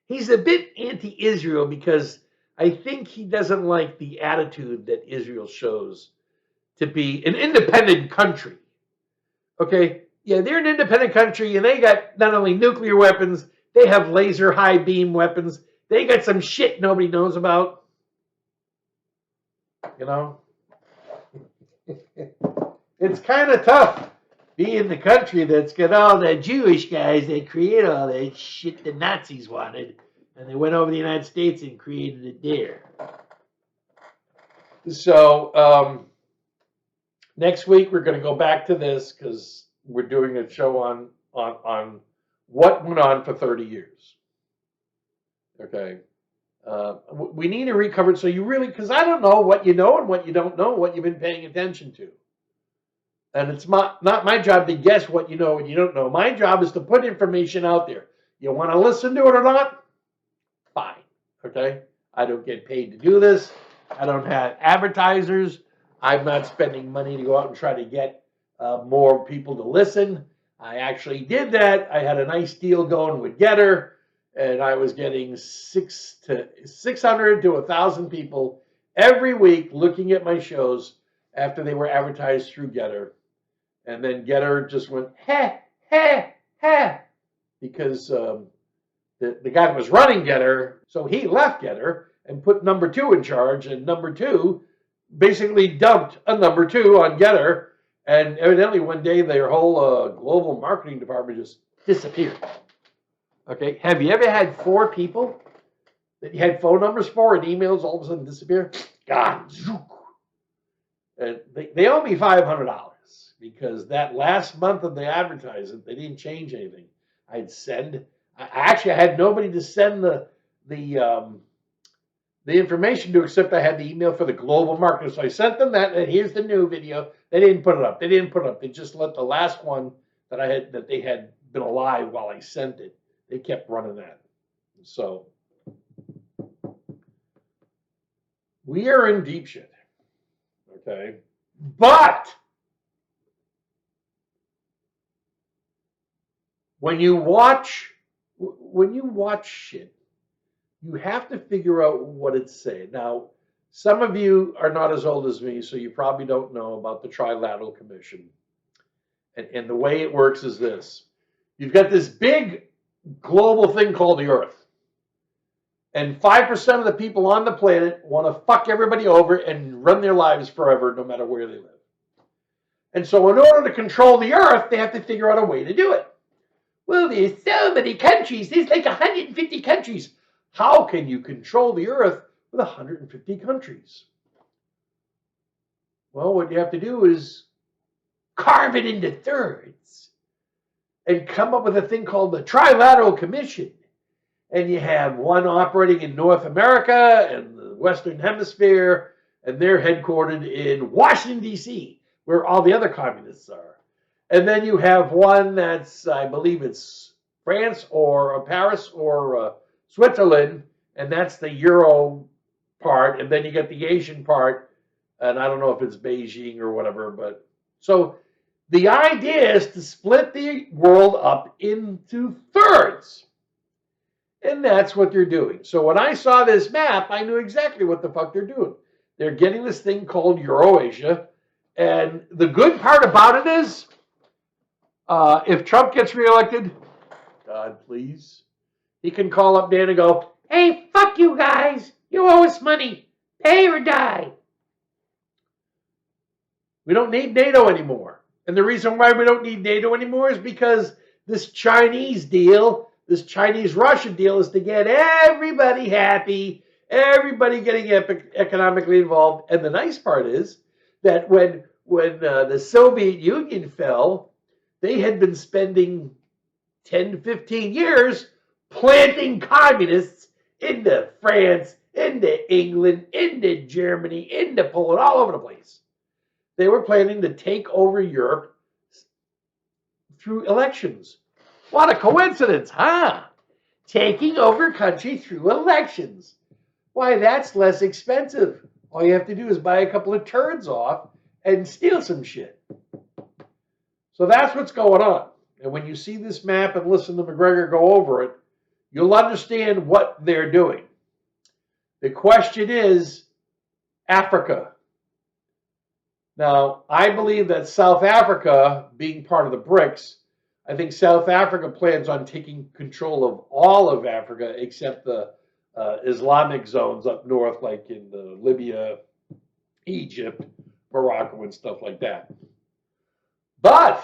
He's a bit anti-Israel because I think he doesn't like the attitude that Israel shows to be an independent country. Okay? Yeah, they're an independent country, and they got not only nuclear weapons, they have laser high beam weapons. They got some shit nobody knows about. You know? It's kind of tough being the country that's got all the Jewish guys that create all that shit the Nazis wanted, and they went over the United States and created it there. So, next week we're going to go back to this because we're doing a show on what went on for 30 years. Okay. We need to recover it so you really, because I don't know what you know and what you don't know, what you've been paying attention to. And it's not my job to guess what you know and you don't know. My job is to put information out there. You want to listen to it or not? Fine. Okay? I don't get paid to do this. I don't have advertisers. I'm not spending money to go out and try to get more people to listen. I actually did that. I had a nice deal going with Getter, and I was getting 600 to 1,000 people every week looking at my shows after they were advertised through Getter. And then Getter just went, because the guy that was running Getter, so he left Getter and put number 2 in charge, and number 2 basically dumped a number 2 on Getter, and evidently one day their whole global marketing department just disappeared. Okay, have you ever had 4 people that you had phone numbers for and emails all of a sudden disappear? God, and they owe me $500 because that last month of the advertising, they didn't change anything. I had nobody to send the information to, except I had the email for the global marketer. So I sent them that, and here's the new video. They didn't put it up. They just let the last one that they had been alive while I sent it. They kept running that. So we are in deep shit. Okay. But when you watch shit, you have to figure out what it's saying. Now, some of you are not as old as me, so you probably don't know about the Trilateral Commission. And the way it works is this. You've got this big global thing called the Earth. And 5% of the people on the planet want to fuck everybody over and run their lives forever, no matter where they live. And so in order to control the Earth, they have to figure out a way to do it. Well, there's so many countries. There's like 150 countries. How can you control the Earth with 150 countries? Well, what you have to do is carve it into thirds and come up with a thing called the Trilateral Commission. And you have one operating in North America and the Western Hemisphere, and they're headquartered in Washington, D.C., where all the other communists are. And then you have one that's, I believe it's France or Paris or Switzerland, and that's the Euro part. And then you get the Asian part, and I don't know if it's Beijing or whatever. But so the idea is to split the world up into thirds. And that's what they're doing. So when I saw this map, I knew exactly what the fuck they're doing. They're getting this thing called Eurasia. And the good part about it is, if Trump gets reelected, God please, he can call up Dan and go, hey, fuck you guys. You owe us money. Pay or die. We don't need NATO anymore. And the reason why we don't need NATO anymore is because this Chinese deal, this Chinese-Russia deal, is to get everybody happy, everybody getting economically involved. And the nice part is that when when the Soviet Union fell, they had been spending 10 to 15 years planting communists into France, into England, into Germany, into Poland, all over the place. They were planning to take over Europe through elections. What a coincidence, huh? Taking over a country through elections. Why, that's less expensive. All you have to do is buy a couple of turds off and steal some shit. So that's what's going on. And when you see this map and listen to McGregor go over it, you'll understand what they're doing. The question is Africa. Now, I believe that South Africa, being part of the BRICS, I think South Africa plans on taking control of all of Africa except the Islamic zones up north, like in Libya, Egypt, Morocco, and stuff like that. But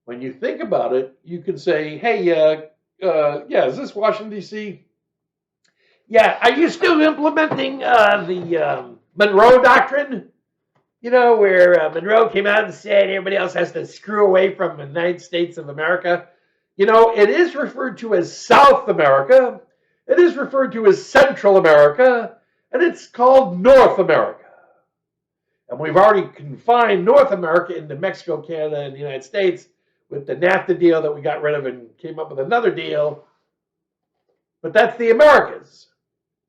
when you think about it, you can say, hey, yeah, is this Washington, D.C.? Yeah, are you still implementing the Monroe Doctrine? You know, where Monroe came out and said everybody else has to screw away from the United States of America. You know, it is referred to as South America. It is referred to as Central America. And it's called North America. And we've already confined North America into Mexico, Canada, and the United States with the NAFTA deal that we got rid of and came up with another deal. But that's the Americas.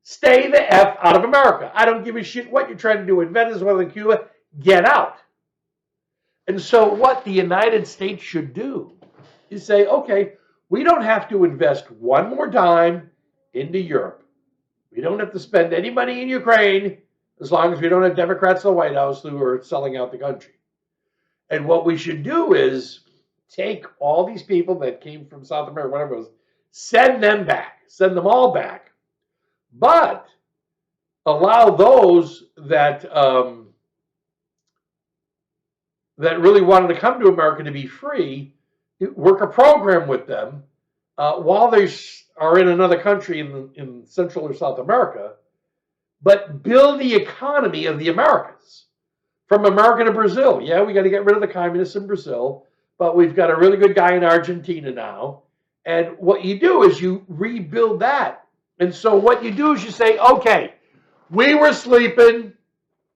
Stay the F out of America. I don't give a shit what you're trying to do in Venezuela and Cuba. Get out. And so what the United States should do is say, okay, we don't have to invest one more dime into Europe. We don't have to spend any money in Ukraine as long as we don't have Democrats in the White House who are selling out the country. And what we should do is take all these people that came from South America, whatever it was, send them back, send them all back, but allow those that that really wanted to come to America to be free, work a program with them while they are in another country in Central or South America, but build the economy of the Americas. From America to Brazil. Yeah, we got to get rid of the communists in Brazil, but we've got a really good guy in Argentina now. And what you do is you rebuild that. And so what you do is you say, okay, we were sleeping.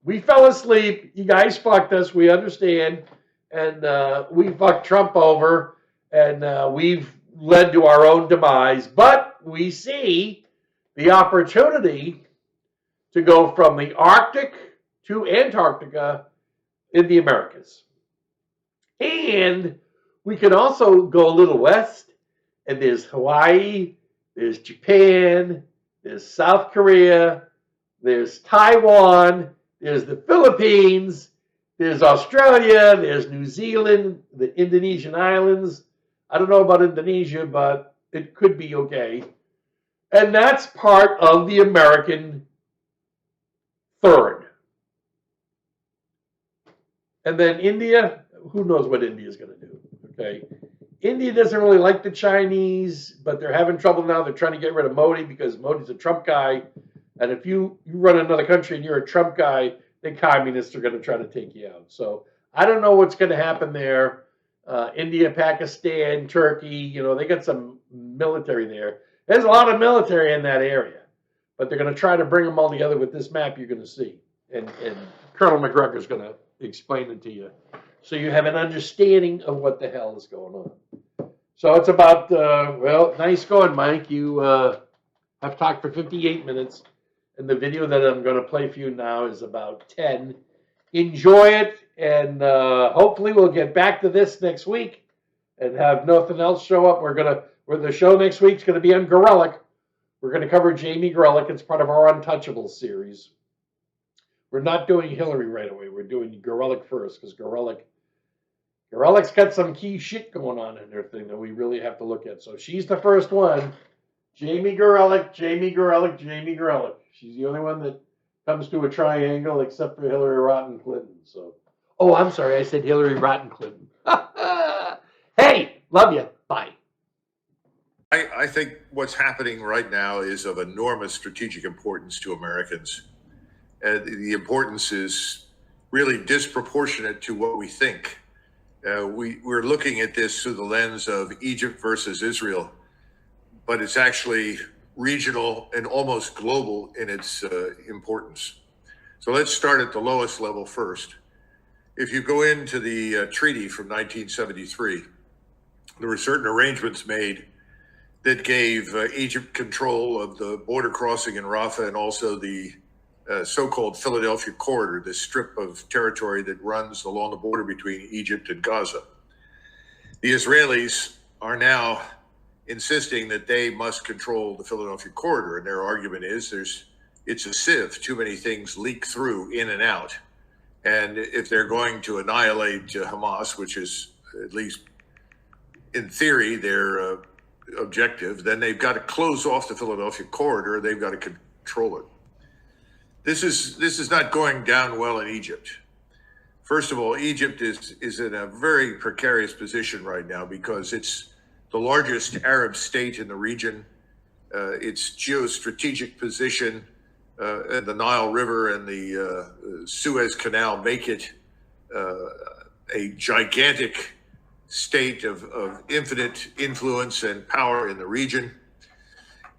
We fell asleep. You guys fucked us. We understand. And we fucked Trump over. And we've led to our own demise. But we see the opportunity to go from the Arctic to Antarctica in the Americas. And we can also go a little west, and there's Hawaii, there's Japan, there's South Korea, there's Taiwan, there's the Philippines, there's Australia, there's New Zealand, the Indonesian islands. I don't know about Indonesia, but it could be okay. And that's part of the American third. And then India, who knows what India is going to do, okay? India doesn't really like the Chinese, but they're having trouble now. They're trying to get rid of Modi because Modi's a Trump guy. And if you run another country and you're a Trump guy, the communists are going to try to take you out. So I don't know what's going to happen there. India, Pakistan, Turkey, you know, they got some military there. There's a lot of military in that area. But they're going to try to bring them all together with this map you're going to see. And Colonel McGregor is going to explain it to you, so you have an understanding of what the hell is going on. So it's about, well, nice going, Mike. You have talked for 58 minutes, and the video that I'm going to play for you now is about 10. Enjoy it, and hopefully we'll get back to this next week and have nothing else show up. The show next week is going to be on Gorelick. We're going to cover Jamie Gorelick. It's part of our Untouchables series. We're not doing Hillary right away. We're doing Gorelick first, because Gorelick's got some key shit going on in her thing that we really have to look at. So she's the first one. Jamie Gorelick, Jamie Gorelick, Jamie Gorelick. She's the only one that comes to a triangle except for Hillary Rotten Clinton. So, oh, I'm sorry. I said Hillary Rotten Clinton. Hey, love you. Bye. I think what's happening right now is of enormous strategic importance to Americans. The importance is really disproportionate to what we think. We're looking at this through the lens of Egypt versus Israel, but it's actually regional and almost global in its importance. So let's start at the lowest level first. If you go into the treaty from 1973, there were certain arrangements made that gave Egypt control of the border crossing in Rafah and also the so-called Philadelphia corridor, this strip of territory that runs along the border between Egypt and Gaza. The Israelis are now insisting that they must control the Philadelphia corridor, and their argument is it's a sieve. Too many things leak through in and out. And if they're going to annihilate Hamas, which is at least in theory their objective, then they've got to close off the Philadelphia corridor. They've got to control it. This is not going down well in Egypt. First of all, Egypt is in a very precarious position right now because it's the largest Arab state in the region. Its geostrategic position and the Nile River and the Suez Canal make it a gigantic state of infinite influence and power in the region.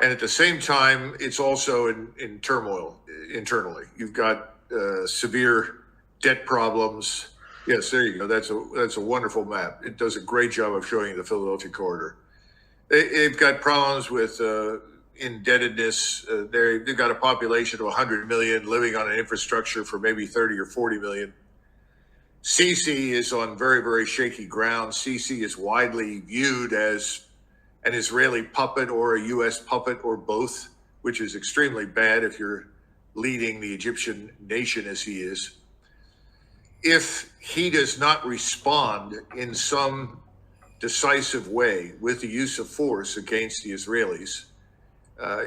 And at the same time, it's also in turmoil internally. You've got severe debt problems. Yes, there you go. That's a wonderful map. It does a great job of showing you the Philadelphia corridor. They've got problems with indebtedness. They've got a population of 100 million living on an infrastructure for maybe 30 or 40 million. Sisi is on very, very shaky ground. Sisi is widely viewed as an Israeli puppet or a U.S. puppet or both, which is extremely bad if you're leading the Egyptian nation as he is. If he does not respond in some decisive way with the use of force against the Israelis,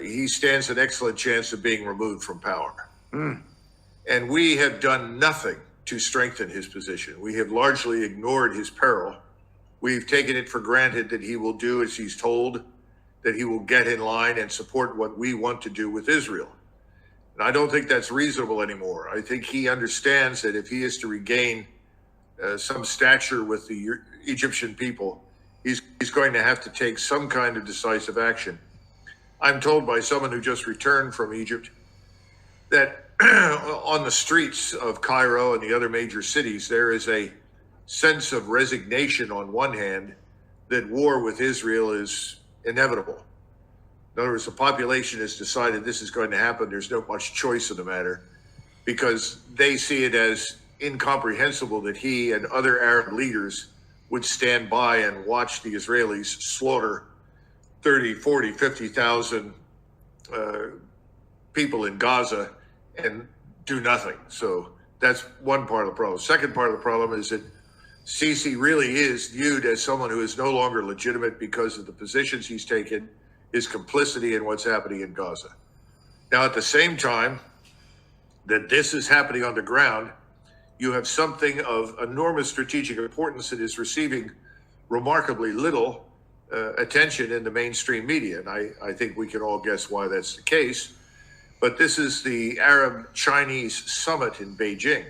he stands an excellent chance of being removed from power. And we have done nothing to strengthen his position. We have largely ignored his peril. We've taken it for granted that he will do as he's told, that he will get in line and support what we want to do with Israel. And I don't think that's reasonable anymore. I think he understands that if he is to regain some stature with the Egyptian people, he's going to have to take some kind of decisive action. I'm told by someone who just returned from Egypt that on the streets of Cairo and the other major cities, there is a sense of resignation on one hand that war with Israel is inevitable. In other words, the population has decided this is going to happen. There's no much choice in the matter because they see it as incomprehensible that he and other Arab leaders would stand by and watch the Israelis slaughter 30, 40, 50,000 people in Gaza and do nothing. So that's one part of the problem. Second part of the problem is that Sisi really is viewed as someone who is no longer legitimate because of the positions he's taken, his complicity in what's happening in Gaza. Now, at the same time that this is happening on the ground, you have something of enormous strategic importance that is receiving remarkably little attention in the mainstream media. And I think we can all guess why that's the case. But this is the Arab-Chinese summit in Beijing,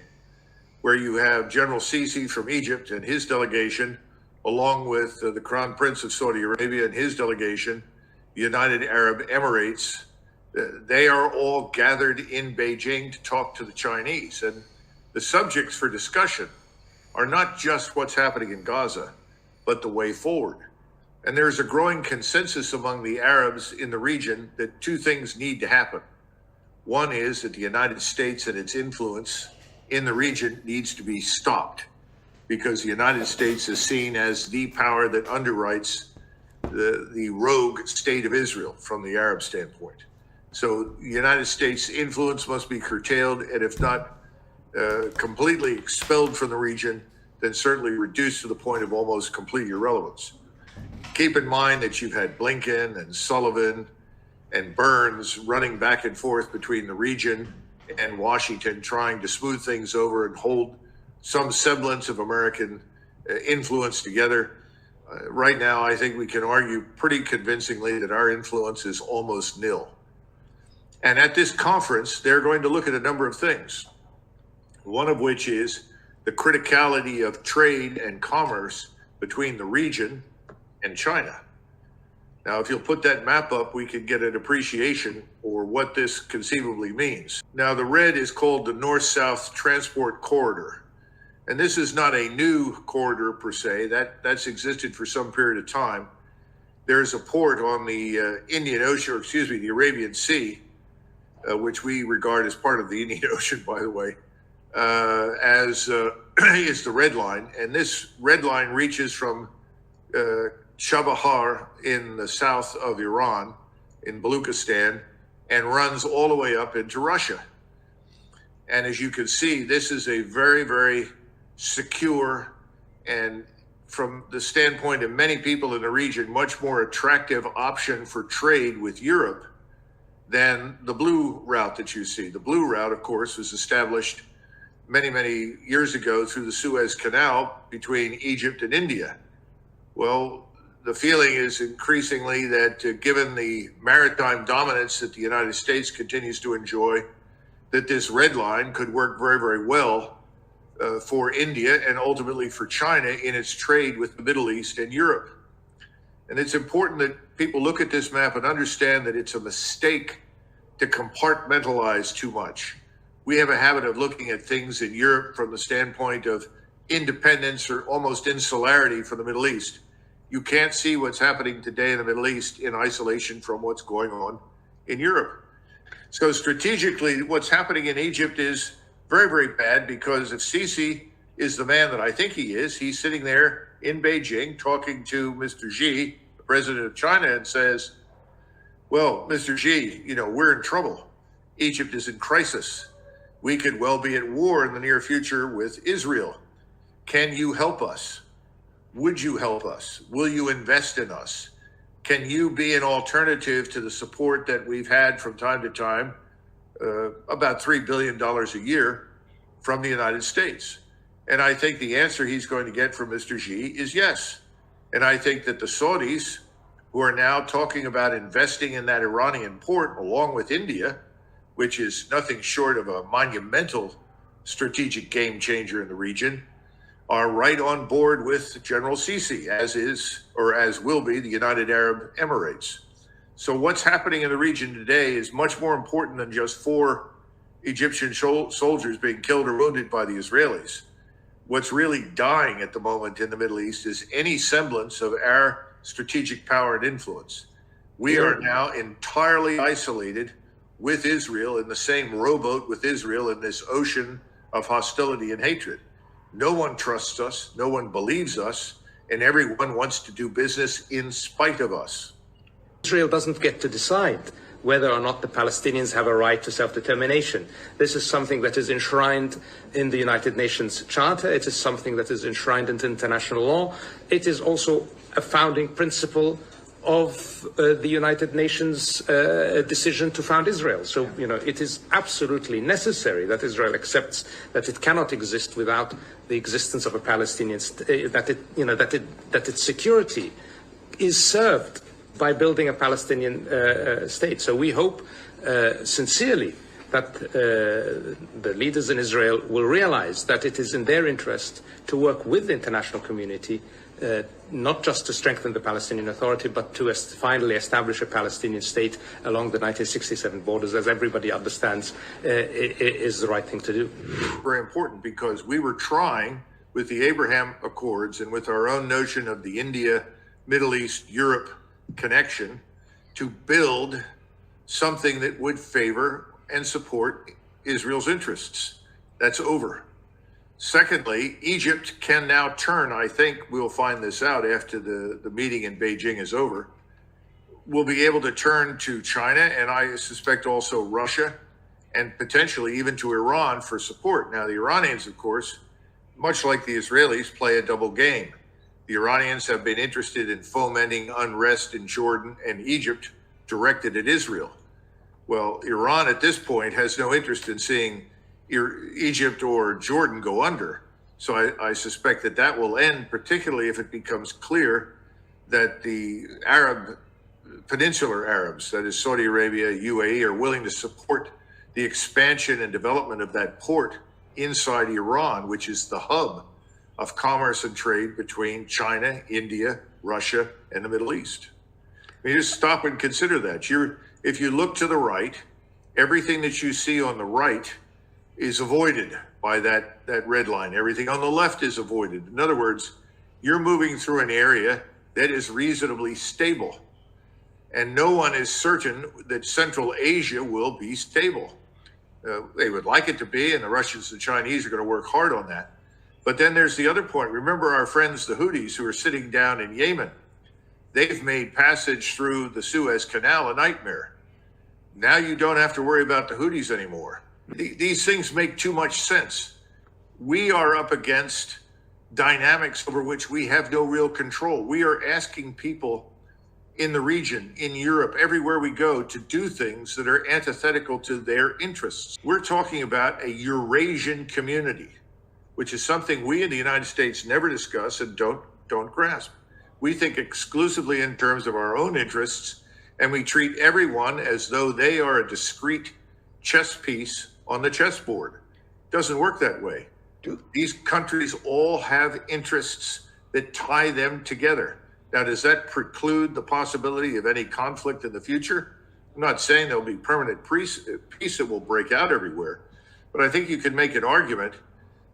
where you have General Sisi from Egypt and his delegation, along with the Crown Prince of Saudi Arabia and his delegation, the United Arab Emirates. They are all gathered in Beijing to talk to the Chinese. And the subjects for discussion are not just what's happening in Gaza, but the way forward. And there's a growing consensus among the Arabs in the region that two things need to happen. One is that the United States and its influence in the region needs to be stopped because the United States is seen as the power that underwrites the rogue state of Israel from the Arab standpoint. So the United States' influence must be curtailed, and if not completely expelled from the region, then certainly reduced to the point of almost complete irrelevance. Keep in mind that you've had Blinken and Sullivan and Burns running back and forth between the region and Washington, trying to smooth things over and hold some semblance of American influence together. Right now, I think we can argue pretty convincingly that our influence is almost nil. And at this conference, they're going to look at a number of things. one of which is the criticality of trade and commerce between the region and China. Now, if you'll put that map up, we could get an appreciation for what this conceivably means. Now, the red is called the North-South Transport Corridor. And this is not a new corridor per se. That's existed for some period of time. There's a port on the Indian Ocean, or excuse me, the Arabian Sea, which we regard as part of the Indian Ocean, by the way, as is the red line. And this red line reaches from Chabahar in the south of Iran, in Baluchistan, and runs all the way up into Russia. And as you can see, this is a very, very secure and, from the standpoint of many people in the region, much more attractive option for trade with Europe than the blue route that you see. The blue route, of course, was established many, many years ago through the Suez Canal between Egypt and India. Well, the feeling is increasingly that given the maritime dominance that the United States continues to enjoy, that this red line could work very, very well for India and ultimately for China in its trade with the Middle East and Europe. And it's important that people look at this map and understand that it's a mistake to compartmentalize too much. We have a habit of looking at things in Europe from the standpoint of independence or almost insularity from the Middle East. You can't see what's happening today in the Middle East in isolation from what's going on in Europe. So strategically, what's happening in Egypt is very, very bad, because if Sisi is the man that I think he is, he's sitting there in Beijing talking to Mr. Xi, the president of China, and says, well, Mr. Xi, we're in trouble. Egypt is in crisis. We could well be at war in the near future with Israel. Can you help us? Would you help us? Will you invest in us? Can you be an alternative to the support that we've had from time to time, about $3 billion a year from the United States? And I think the answer he's going to get from Mr. Xi is yes. And I think that the Saudis, who are now talking about investing in that Iranian port along with India, which is nothing short of a monumental strategic game changer in the region, are right on board with General Sisi, as is, or as will be, the United Arab Emirates. So what's happening in the region today is much more important than just 4 Egyptian soldiers being killed or wounded by the Israelis. What's really dying at the moment in the Middle East is any semblance of our strategic power and influence. We are now entirely isolated with Israel, in the same rowboat with Israel, in this ocean of hostility and hatred. No one trusts us, no one believes us, and everyone wants to do business in spite of us. Israel doesn't get to decide whether or not the Palestinians have a right to self-determination. This is something that is enshrined in the United Nations Charter. It is something that is enshrined into international law. It is also a founding principle of the United Nations decision to found Israel. So, it is absolutely necessary that Israel accepts that it cannot exist without the existence of a Palestinian state, that its security is served by building a Palestinian state. So we hope sincerely that the leaders in Israel will realize that it is in their interest to work with the international community, not just to strengthen the Palestinian Authority, but to finally establish a Palestinian state along the 1967 borders, as everybody understands is the right thing to do. Very important, because we were trying with the Abraham Accords and with our own notion of the India, Middle East, Europe connection to build something that would favor and support Israel's interests. That's over. Secondly, Egypt can now turn, I think we'll find this out after the meeting in Beijing is over, will be able to turn to China, and I suspect also Russia, and potentially even to Iran for support. Now, the Iranians, of course, much like the Israelis, play a double game. The Iranians have been interested in fomenting unrest in Jordan and Egypt directed at Israel. Well, Iran at this point has no interest in seeing Egypt or Jordan go under. So I suspect that will end, particularly if it becomes clear that the peninsular Arabs, that is Saudi Arabia, UAE, are willing to support the expansion and development of that port inside Iran, which is the hub of commerce and trade between China, India, Russia, and the Middle East. I mean, just stop and consider that. If you look to the right, everything that you see on the right is avoided by that red line. Everything on the left is avoided. In other words, you're moving through an area that is reasonably stable. And no one is certain that Central Asia will be stable. They would like it to be, and the Russians and Chinese are going to work hard on that. But then there's the other point. Remember our friends, the Houthis, who are sitting down in Yemen. They've made passage through the Suez Canal a nightmare. Now you don't have to worry about the Houthis anymore. These things make too much sense. We are up against dynamics over which we have no real control. We are asking people in the region, in Europe, everywhere we go, to do things that are antithetical to their interests. We're talking about a Eurasian community, which is something we in the United States never discuss and don't grasp. We think exclusively in terms of our own interests, and we treat everyone as though they are a discrete chess piece on the chessboard. Doesn't work that way. These countries all have interests that tie them together. Now, does that preclude the possibility of any conflict in the future? I'm not saying there'll be permanent peace that will break out everywhere, but I think you can make an argument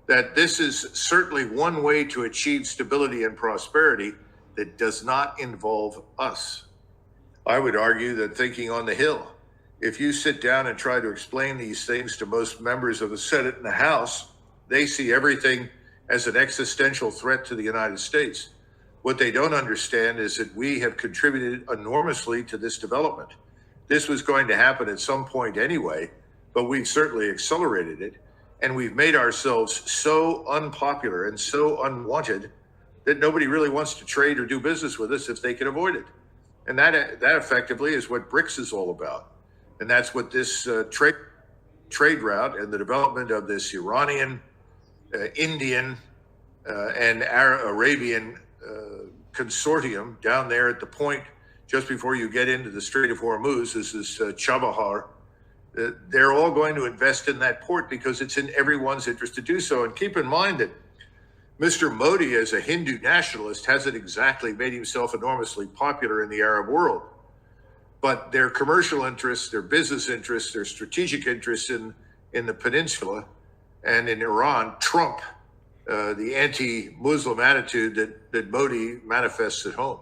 that this is certainly one way to achieve stability and prosperity that does not involve us. I would argue that thinking on the Hill, if you sit down and try to explain these things to most members of the Senate and the House, they see everything as an existential threat to the United States. What they don't understand is that we have contributed enormously to this development. This was going to happen at some point anyway, but we've certainly accelerated it. And we've made ourselves so unpopular and so unwanted that nobody really wants to trade or do business with us if they can avoid it. And that effectively is what BRICS is all about. And that's what this trade route and the development of this Iranian, Indian, and Arabian consortium down there at the point just before you get into the Strait of Hormuz, this is Chabahar. They're all going to invest in that port because it's in everyone's interest to do so. And keep in mind that Mr. Modi, as a Hindu nationalist, hasn't exactly made himself enormously popular in the Arab world. But their commercial interests, their business interests, their strategic interests in the peninsula and in Iran trump the anti-Muslim attitude that Modi manifests at home.